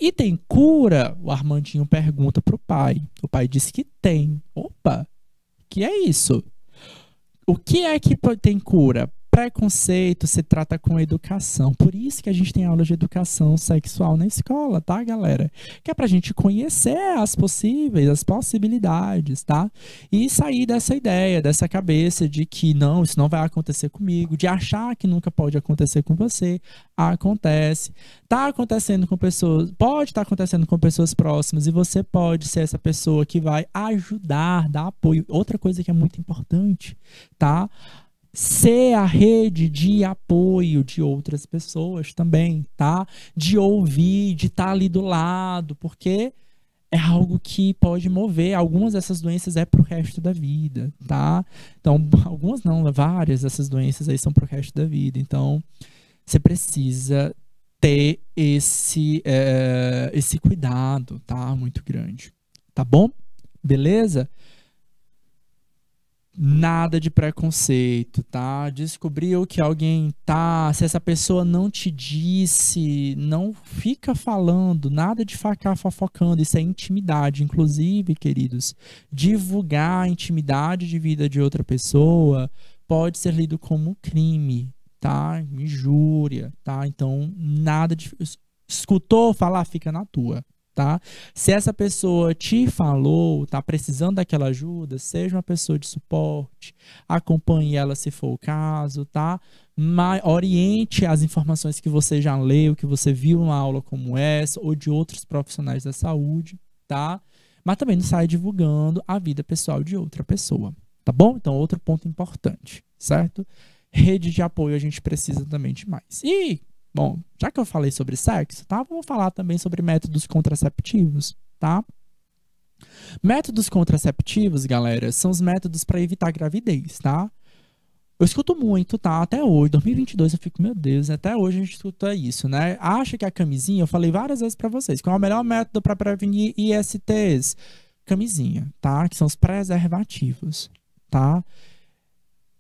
E tem cura? O Armandinho pergunta para o pai. O pai diz que tem. Opa, que é isso? O que é que tem cura? Preconceito se trata com educação. Por isso que a gente tem aula de educação sexual na escola, tá, galera? Que é pra gente conhecer as possibilidades, tá? E sair dessa ideia, dessa cabeça de que não, isso não vai acontecer comigo, de achar que nunca pode acontecer com você. Acontece. Tá acontecendo com pessoas, pode estar acontecendo com pessoas próximas e você pode ser essa pessoa que vai ajudar, dar apoio. Outra coisa que é muito importante, tá? Ser a rede de apoio de outras pessoas também, tá? De ouvir, de estar ali do lado, porque é algo que pode mover. Algumas dessas doenças é pro resto da vida, tá? Então, algumas não, várias dessas doenças aí são pro resto da vida. Então, você precisa ter esse cuidado, tá? Muito grande. Tá bom? Beleza? Nada de preconceito, tá? Descobriu que alguém tá... Se essa pessoa não te disse, não fica falando, nada de ficar fofocando. Isso é intimidade. Inclusive, queridos, divulgar a intimidade de vida de outra pessoa pode ser lido como crime, tá? Injúria, tá? Então, nada de... Escutou falar, fica na tua. Tá? Se essa pessoa te falou, tá precisando daquela ajuda, seja uma pessoa de suporte, acompanhe ela se for o caso, tá? Oriente as informações que você já leu, que você viu uma aula como essa, ou de outros profissionais da saúde, tá? Mas também não saia divulgando a vida pessoal de outra pessoa, tá bom? Então, outro ponto importante, certo? Rede de apoio a gente precisa também de mais. E bom, já que eu falei sobre sexo, tá? Vamos falar também sobre métodos contraceptivos, tá? Métodos contraceptivos, galera, são os métodos para evitar gravidez, tá? Eu escuto muito, tá? Até hoje, 2022, eu fico, meu Deus, até hoje a gente escuta isso, né? Acha que a camisinha, eu falei várias vezes para vocês, qual é o melhor método para prevenir ISTs? Camisinha, tá? Que são os preservativos, tá?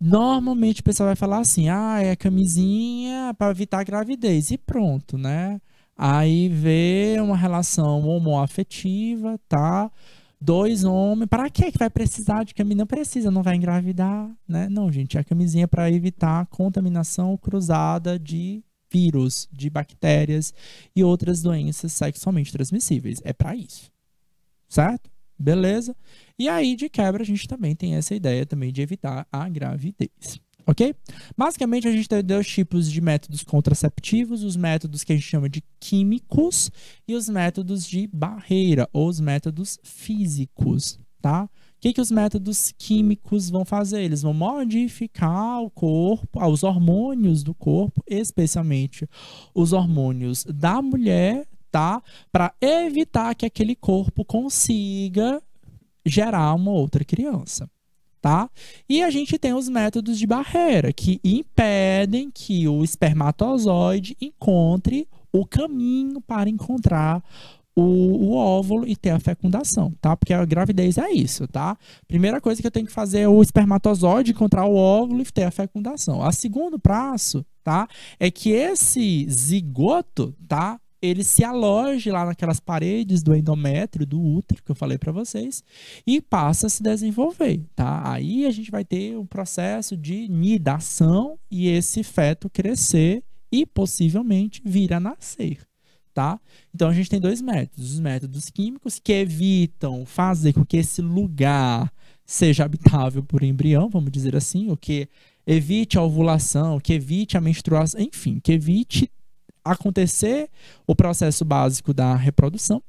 Normalmente o pessoal vai falar assim, é camisinha para evitar a gravidez e pronto, né? Aí vê uma relação homoafetiva, tá? Dois homens, para que vai precisar de camisinha? Não precisa, não vai engravidar, né? Não, gente, a camisinha é para evitar contaminação cruzada de vírus, de bactérias e outras doenças sexualmente transmissíveis. É para isso, certo? Beleza? E aí, de quebra, a gente também tem essa ideia também de evitar a gravidez, ok? Basicamente, a gente tem dois tipos de métodos contraceptivos, os métodos que a gente chama de químicos e os métodos de barreira, ou os métodos físicos, tá? O que os métodos químicos vão fazer? Eles vão modificar o corpo, os hormônios do corpo, especialmente os hormônios da mulher, tá? Para evitar que aquele corpo consiga gerar uma outra criança, tá? E a gente tem os métodos de barreira, que impedem que espermatozoide encontre o caminho para encontrar o óvulo e ter a fecundação, tá? Porque a gravidez é isso, tá? Primeira coisa que eu tenho que fazer é o espermatozoide encontrar o óvulo e ter a fecundação. A segundo passo, tá? É que esse zigoto, tá? Ele se aloje lá naquelas paredes do endométrio, do útero, que eu falei para vocês, e passa a se desenvolver, tá? Aí a gente vai ter um processo de nidação e esse feto crescer e possivelmente vir a nascer, tá? Então a gente tem dois métodos, os métodos químicos que evitam fazer com que esse lugar seja habitável por embrião, vamos dizer assim, o que evite a ovulação, que evite a menstruação, enfim, que evite acontecer o processo básico da reprodução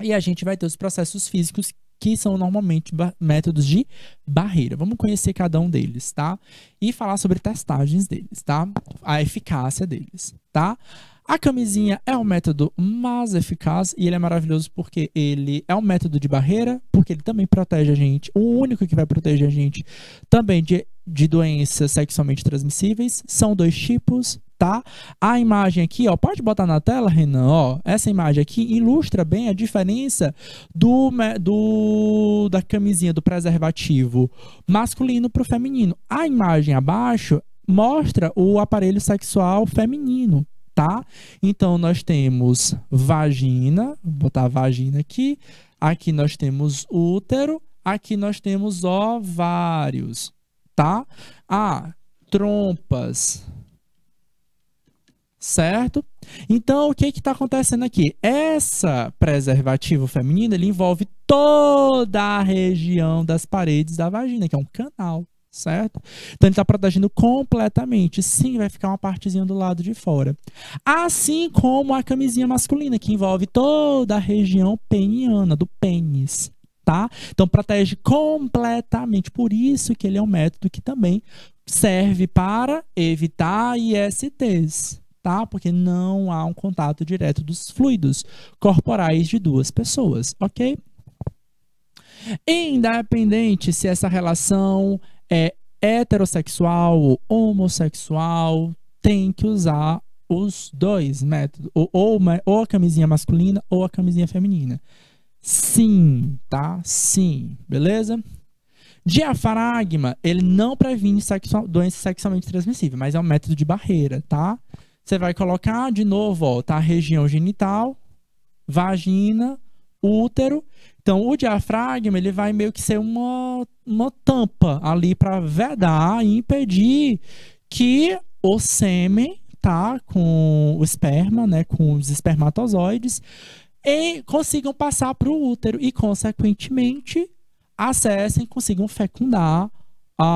e a gente vai ter os processos físicos que são normalmente métodos de barreira. Vamos conhecer cada um deles, tá? E falar sobre testagens deles, tá? A eficácia deles, tá? A camisinha é um método mais eficaz e ele é maravilhoso porque ele é um método de barreira, porque ele também protege a gente, o único que vai proteger a gente também de doenças sexualmente transmissíveis. São 2 tipos, tá? A imagem aqui, ó, pode botar na tela, Renan, ó, essa imagem aqui ilustra bem a diferença da camisinha do preservativo masculino para o feminino. A imagem abaixo mostra o aparelho sexual feminino, tá? Então, nós temos vagina, vou botar a vagina aqui nós temos útero, aqui nós temos ovários, tá? Trompas, certo? Então, o que está acontecendo aqui? Essa preservativo feminino, ele envolve toda a região das paredes da vagina, que é um canal, certo? Então, ele está protegendo completamente. Sim, vai ficar uma partezinha do lado de fora. Assim como a camisinha masculina, que envolve toda a região peniana, do pênis, tá? Então, protege completamente. Por isso que ele é um método que também serve para evitar ISTs, tá? Porque não há um contato direto dos fluidos corporais de 2 pessoas, ok? Independente se essa relação é heterossexual ou homossexual, tem que usar os 2 métodos, ou a camisinha masculina ou a camisinha feminina. Sim, tá? Sim, beleza? Diafragma, ele não previne doença sexualmente transmissível, mas é um método de barreira, tá? Você vai colocar de novo, ó, tá? A região genital, vagina, útero. Então, o diafragma, ele vai meio que ser uma tampa ali para vedar e impedir que o sêmen, tá? Com o esperma, né? Com os espermatozoides, e consigam passar para o útero e, consequentemente, acessem, consigam fecundar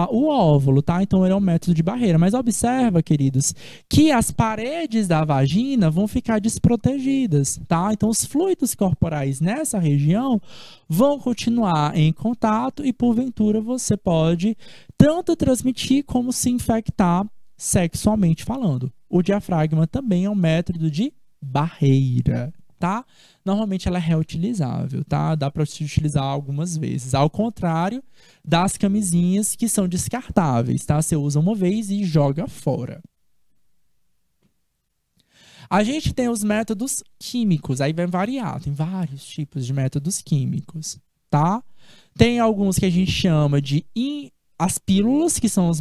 o óvulo, tá? Então, ele é um método de barreira. Mas observa, queridos, que as paredes da vagina vão ficar desprotegidas, tá? Então, os fluidos corporais nessa região vão continuar em contato e, porventura, você pode tanto transmitir como se infectar sexualmente falando. O diafragma também é um método de barreira, tá? Normalmente ela é reutilizável, tá? Dá para se utilizar algumas vezes. Ao contrário das camisinhas que são descartáveis, tá? Você usa uma vez e joga fora. A gente tem os métodos químicos, aí vai variar, tem vários tipos de métodos químicos, tá? Tem alguns que a gente chama de as pílulas, que são os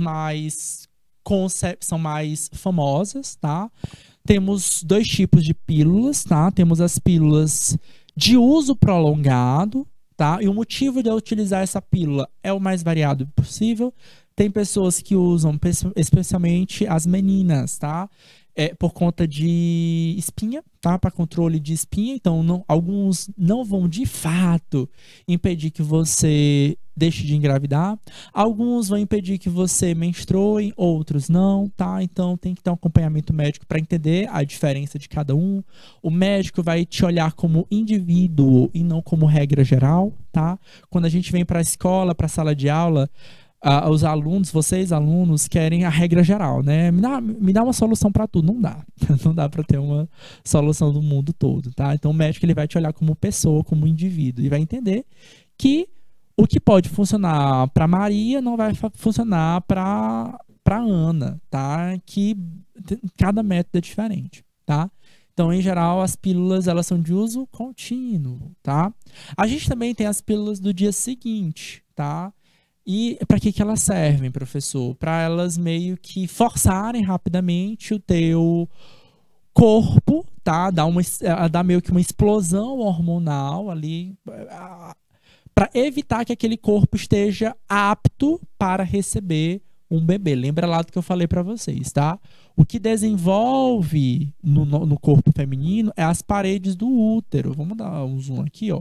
são mais famosas, tá? Temos 2 tipos de pílulas, tá? Temos as pílulas de uso prolongado, tá? E o motivo de eu utilizar essa pílula é o mais variado possível. Tem pessoas que usam, especialmente as meninas, tá? Por conta de espinha, tá? Para controle de espinha. Então, alguns não vão, de fato, impedir que você deixe de engravidar. Alguns vão impedir que você menstrue, outros não, tá? Então, tem que ter um acompanhamento médico para entender a diferença de cada um. O médico vai te olhar como indivíduo e não como regra geral, tá? Quando a gente vem para a escola, para a sala de aula, os alunos, vocês alunos, querem a regra geral, né? Me dá uma solução para tudo. Não dá. Não dá para ter uma solução do mundo todo, tá? Então, o médico ele vai te olhar como pessoa, como indivíduo, e vai entender que o que pode funcionar para Maria não vai funcionar para Ana, tá? Que cada método é diferente, tá? Então, em geral, as pílulas, elas são de uso contínuo, tá? A gente também tem as pílulas do dia seguinte, tá? E para que elas servem, professor? Para elas meio que forçarem rapidamente o teu corpo, tá? Dar meio que uma explosão hormonal ali, para evitar que aquele corpo esteja apto para receber um bebê. Lembra lá do que eu falei para vocês, tá? O que desenvolve no corpo feminino é as paredes do útero. Vamos dar um zoom aqui, ó.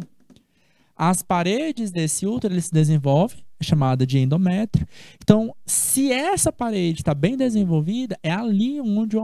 As paredes desse útero, ele se desenvolve, chamada de endométrio. Então, se essa parede está bem desenvolvida, é ali onde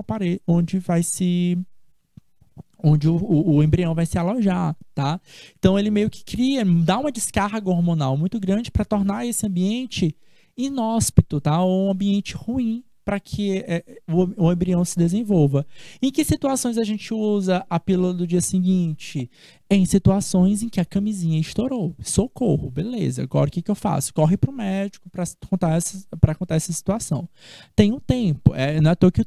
o embrião vai se alojar, tá? Então ele meio que dá uma descarga hormonal muito grande para tornar esse ambiente inóspito, tá? Ou um ambiente ruim para que o embrião se desenvolva. Em que situações a gente usa a pílula do dia seguinte? Em situações em que a camisinha estourou. Socorro, beleza. Agora o que eu faço? Corre para o médico para contar essa situação. Tem um tempo. Não é à toa que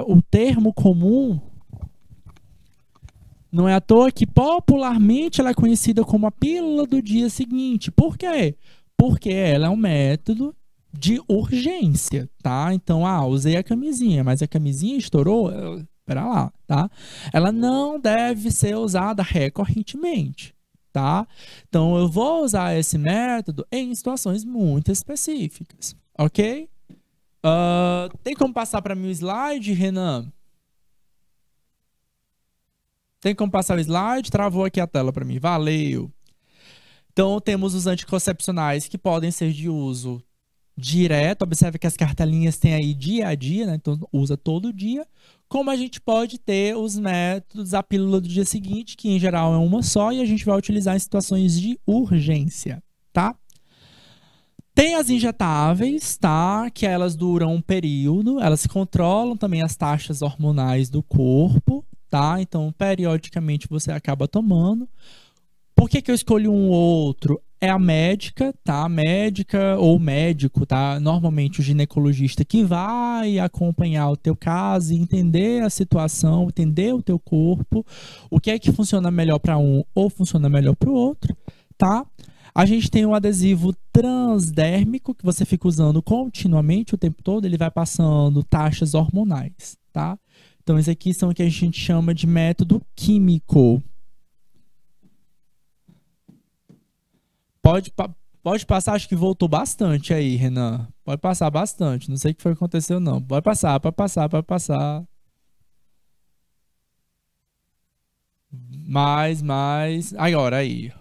o termo comum... Não é à toa que popularmente ela é conhecida como a pílula do dia seguinte. Por quê? Porque ela é um método de urgência, tá? Então, usei a camisinha, mas a camisinha estourou, pera lá, tá? Ela não deve ser usada recorrentemente, tá? Então, eu vou usar esse método em situações muito específicas, ok? Tem como passar para mim o slide, Renan? Tem como passar o slide? Travou aqui a tela para mim. Valeu. Então, temos os anticoncepcionais que podem ser de uso direto. Observe que as cartelinhas têm aí dia a dia, né? Então, usa todo dia. Como a gente pode ter os métodos, a pílula do dia seguinte, que em geral é uma só, e a gente vai utilizar em situações de urgência, tá? Tem as injetáveis, tá? Que elas duram um período. Elas controlam também as taxas hormonais do corpo. Tá? Então, periodicamente você acaba tomando. Por que eu escolhi um ou outro? É a médica, tá? A médica ou médico, tá? Normalmente o ginecologista que vai acompanhar o teu caso e entender a situação, entender o teu corpo, o que é que funciona melhor para um ou funciona melhor para o outro, tá? A gente tem um adesivo transdérmico que você fica usando continuamente o tempo todo, ele vai passando taxas hormonais, tá? Então, esse aqui são o que a gente chama de método químico. Pode passar, acho que voltou bastante aí, Renan. Pode passar bastante, não sei o que foi que aconteceu não. Pode passar, pode passar, pode passar. Mais. Agora, aí.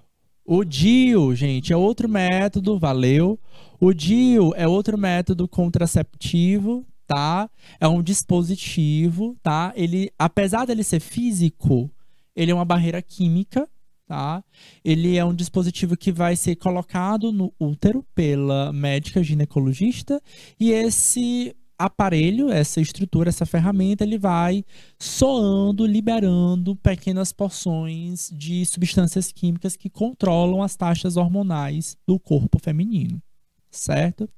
O DIU, gente, é outro método, valeu. O DIU é outro método contraceptivo, tá? É um dispositivo, tá? Ele, apesar dele ser físico, ele é uma barreira química, tá? Ele é um dispositivo que vai ser colocado no útero pela médica ginecologista e esse aparelho, essa estrutura, essa ferramenta, ele vai soando, liberando pequenas porções de substâncias químicas que controlam as taxas hormonais do corpo feminino, certo?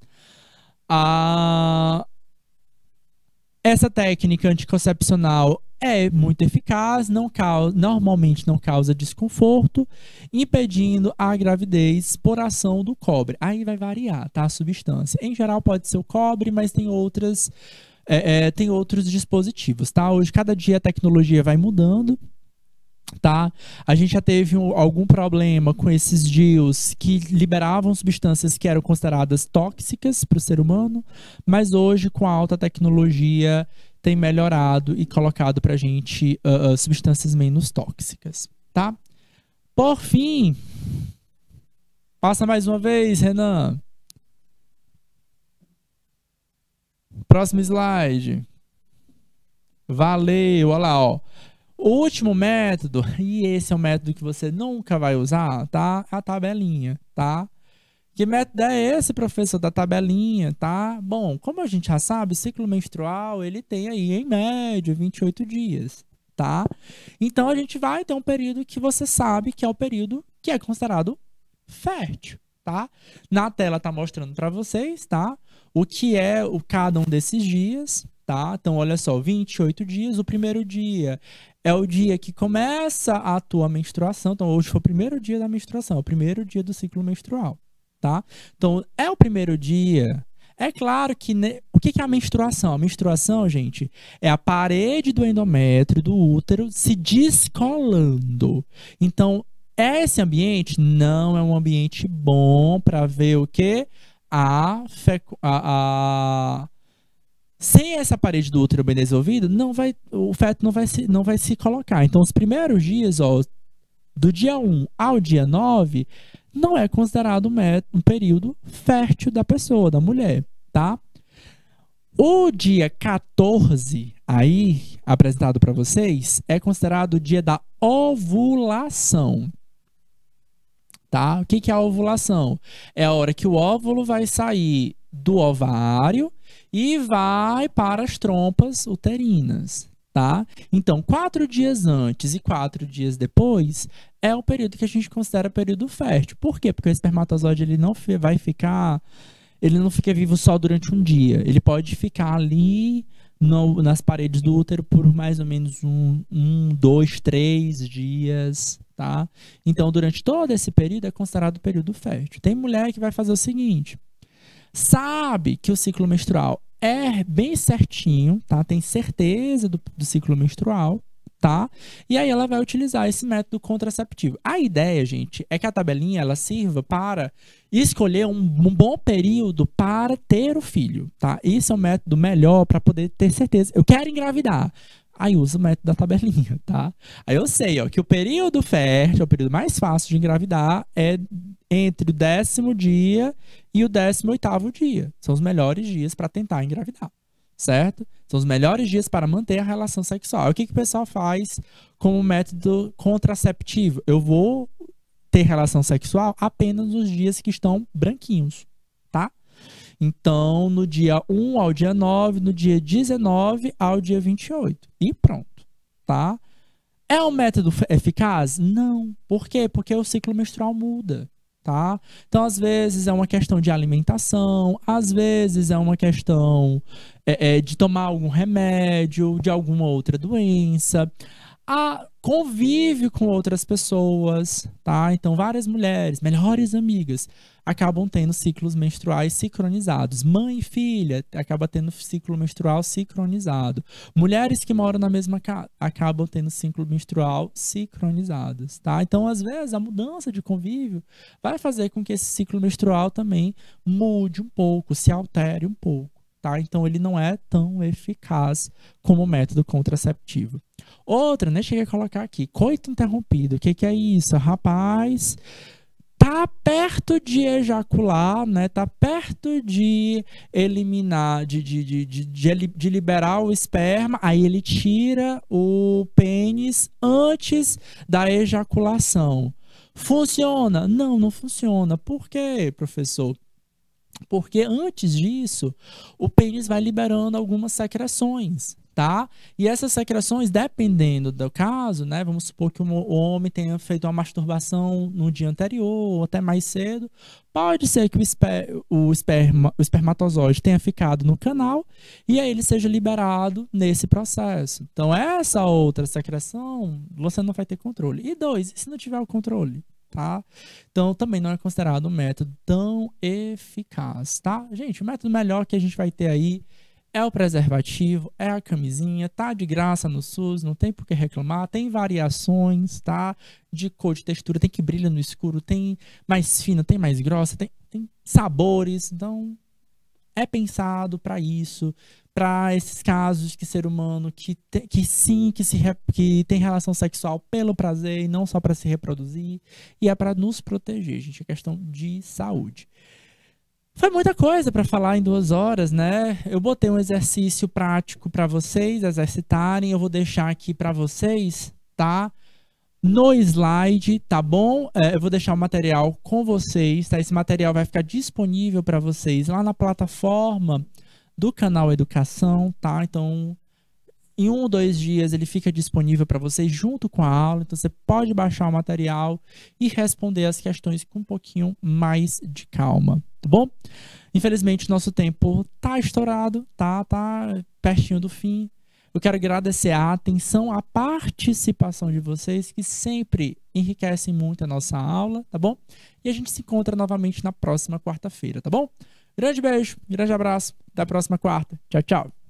Essa técnica anticoncepcional é muito eficaz, normalmente não causa desconforto, impedindo a gravidez por ação do cobre. Aí vai variar, tá? A substância. Em geral pode ser o cobre, mas tem outros dispositivos, tá? Hoje, cada dia a tecnologia vai mudando, tá? A gente já teve algum problema com esses DIUs que liberavam substâncias que eram consideradas tóxicas para o ser humano, mas hoje, com a alta tecnologia, tem melhorado e colocado para a gente substâncias menos tóxicas, tá? Por fim, passa mais uma vez, Renan. Próximo slide. Valeu, olha lá, ó. O último método, e esse é um método que você nunca vai usar, tá? É a tabelinha, tá? Que método é esse, professor, da tabelinha, tá? Bom, como a gente já sabe, o ciclo menstrual, ele tem aí, em média, 28 dias, tá? Então, a gente vai ter um período que você sabe que é o período que é considerado fértil, tá? Na tela tá mostrando para vocês, tá? O que é cada um desses dias, tá? Então, olha só, 28 dias, o primeiro dia é o dia que começa a tua menstruação. Então, hoje foi o primeiro dia da menstruação, o primeiro dia do ciclo menstrual, tá? Então, é o primeiro dia. É claro que... O que é a menstruação? A menstruação, gente, é a parede do endométrio, do útero, se descolando. Então, esse ambiente não é um ambiente bom para ver o quê? Sem essa parede do útero bem desenvolvida, o feto não vai se colocar. Então, os primeiros dias, ó, do dia 1 ao dia 9, não é considerado um período fértil da pessoa, da mulher, tá? O dia 14, aí, apresentado para vocês, é considerado o dia da ovulação, tá? O que é a ovulação? É a hora que o óvulo vai sair do ovário e vai para as trompas uterinas, tá? Então, 4 dias antes e 4 dias depois é o período que a gente considera período fértil. Por quê? Porque o espermatozoide ele não vai ficar... Ele não fica vivo só durante um dia. Ele pode ficar ali nas paredes do útero por mais ou menos 2, 3 dias, tá? Então, durante todo esse período é considerado período fértil. Tem mulher que vai fazer o seguinte: sabe que o ciclo menstrual é bem certinho, tá? Tem certeza do ciclo menstrual, tá? E aí ela vai utilizar esse método contraceptivo. A ideia, gente, é que a tabelinha ela sirva para escolher um bom período para ter o filho, tá? Isso é um método melhor para poder ter certeza. Eu quero engravidar. Aí usa o método da tabelinha, tá? Aí eu sei, ó, que o período fértil, o período mais fácil de engravidar é entre o 10º dia e o 18º dia. São os melhores dias para tentar engravidar, certo? São os melhores dias para manter a relação sexual. O que o pessoal faz como método contraceptivo? Eu vou ter relação sexual apenas nos dias que estão branquinhos, tá? Então, no dia 1 ao dia 9, no dia 19 ao dia 28. E pronto, tá? É um método eficaz? Não. Por quê? Porque o ciclo menstrual muda, tá? Então, às vezes é uma questão de alimentação, às vezes é uma questão de tomar algum remédio, de alguma outra doença. Convive com outras pessoas, tá? Então, várias mulheres, melhores amigas, acabam tendo ciclos menstruais sincronizados. Mãe e filha acabam tendo ciclo menstrual sincronizado. Mulheres que moram na mesma casa acabam tendo ciclo menstrual sincronizados, tá? Então, às vezes, a mudança de convívio vai fazer com que esse ciclo menstrual também mude um pouco, se altere um pouco, tá? Então, ele não é tão eficaz como método contraceptivo. Outra, né? Cheguei a colocar aqui, coito interrompido. O que é isso? Rapaz, tá perto de ejacular, né? Tá perto de eliminar, de liberar o esperma, aí ele tira o pênis antes da ejaculação. Funciona? Não, não funciona. Por quê, professor? Porque antes disso, o pênis vai liberando algumas secreções, tá? E essas secreções, dependendo do caso, né? Vamos supor que o homem tenha feito uma masturbação no dia anterior, ou até mais cedo. Pode ser que o espermatozoide tenha ficado no canal e aí ele seja liberado nesse processo. Então, essa outra secreção, você não vai ter controle. E 2, se não tiver o controle? Tá? Então, também não é considerado um método tão eficaz, tá? Gente, o método melhor que a gente vai ter aí é o preservativo, é a camisinha, tá de graça no SUS, não tem por que reclamar, tem variações, tá? De cor, de textura, tem que brilha no escuro, tem mais fina, tem mais grossa, tem sabores, então é pensado para isso, para esses casos de ser humano que tem relação sexual pelo prazer e não só para se reproduzir, e é para nos proteger, gente, é questão de saúde. Foi muita coisa para falar em 2 horas, né? Eu botei um exercício prático para vocês exercitarem, eu vou deixar aqui para vocês, tá? No slide, tá bom? Eu vou deixar o material com vocês, tá? Esse material vai ficar disponível para vocês lá na plataforma do canal Educação, tá? Então, em 1 ou 2 dias ele fica disponível para vocês junto com a aula, então você pode baixar o material e responder as questões com um pouquinho mais de calma, tá bom? Infelizmente, nosso tempo tá estourado, tá pertinho do fim. Eu quero agradecer a atenção, a participação de vocês, que sempre enriquecem muito a nossa aula, tá bom? E a gente se encontra novamente na próxima quarta-feira, tá bom? Grande beijo, grande abraço, até a próxima quarta. Tchau, tchau.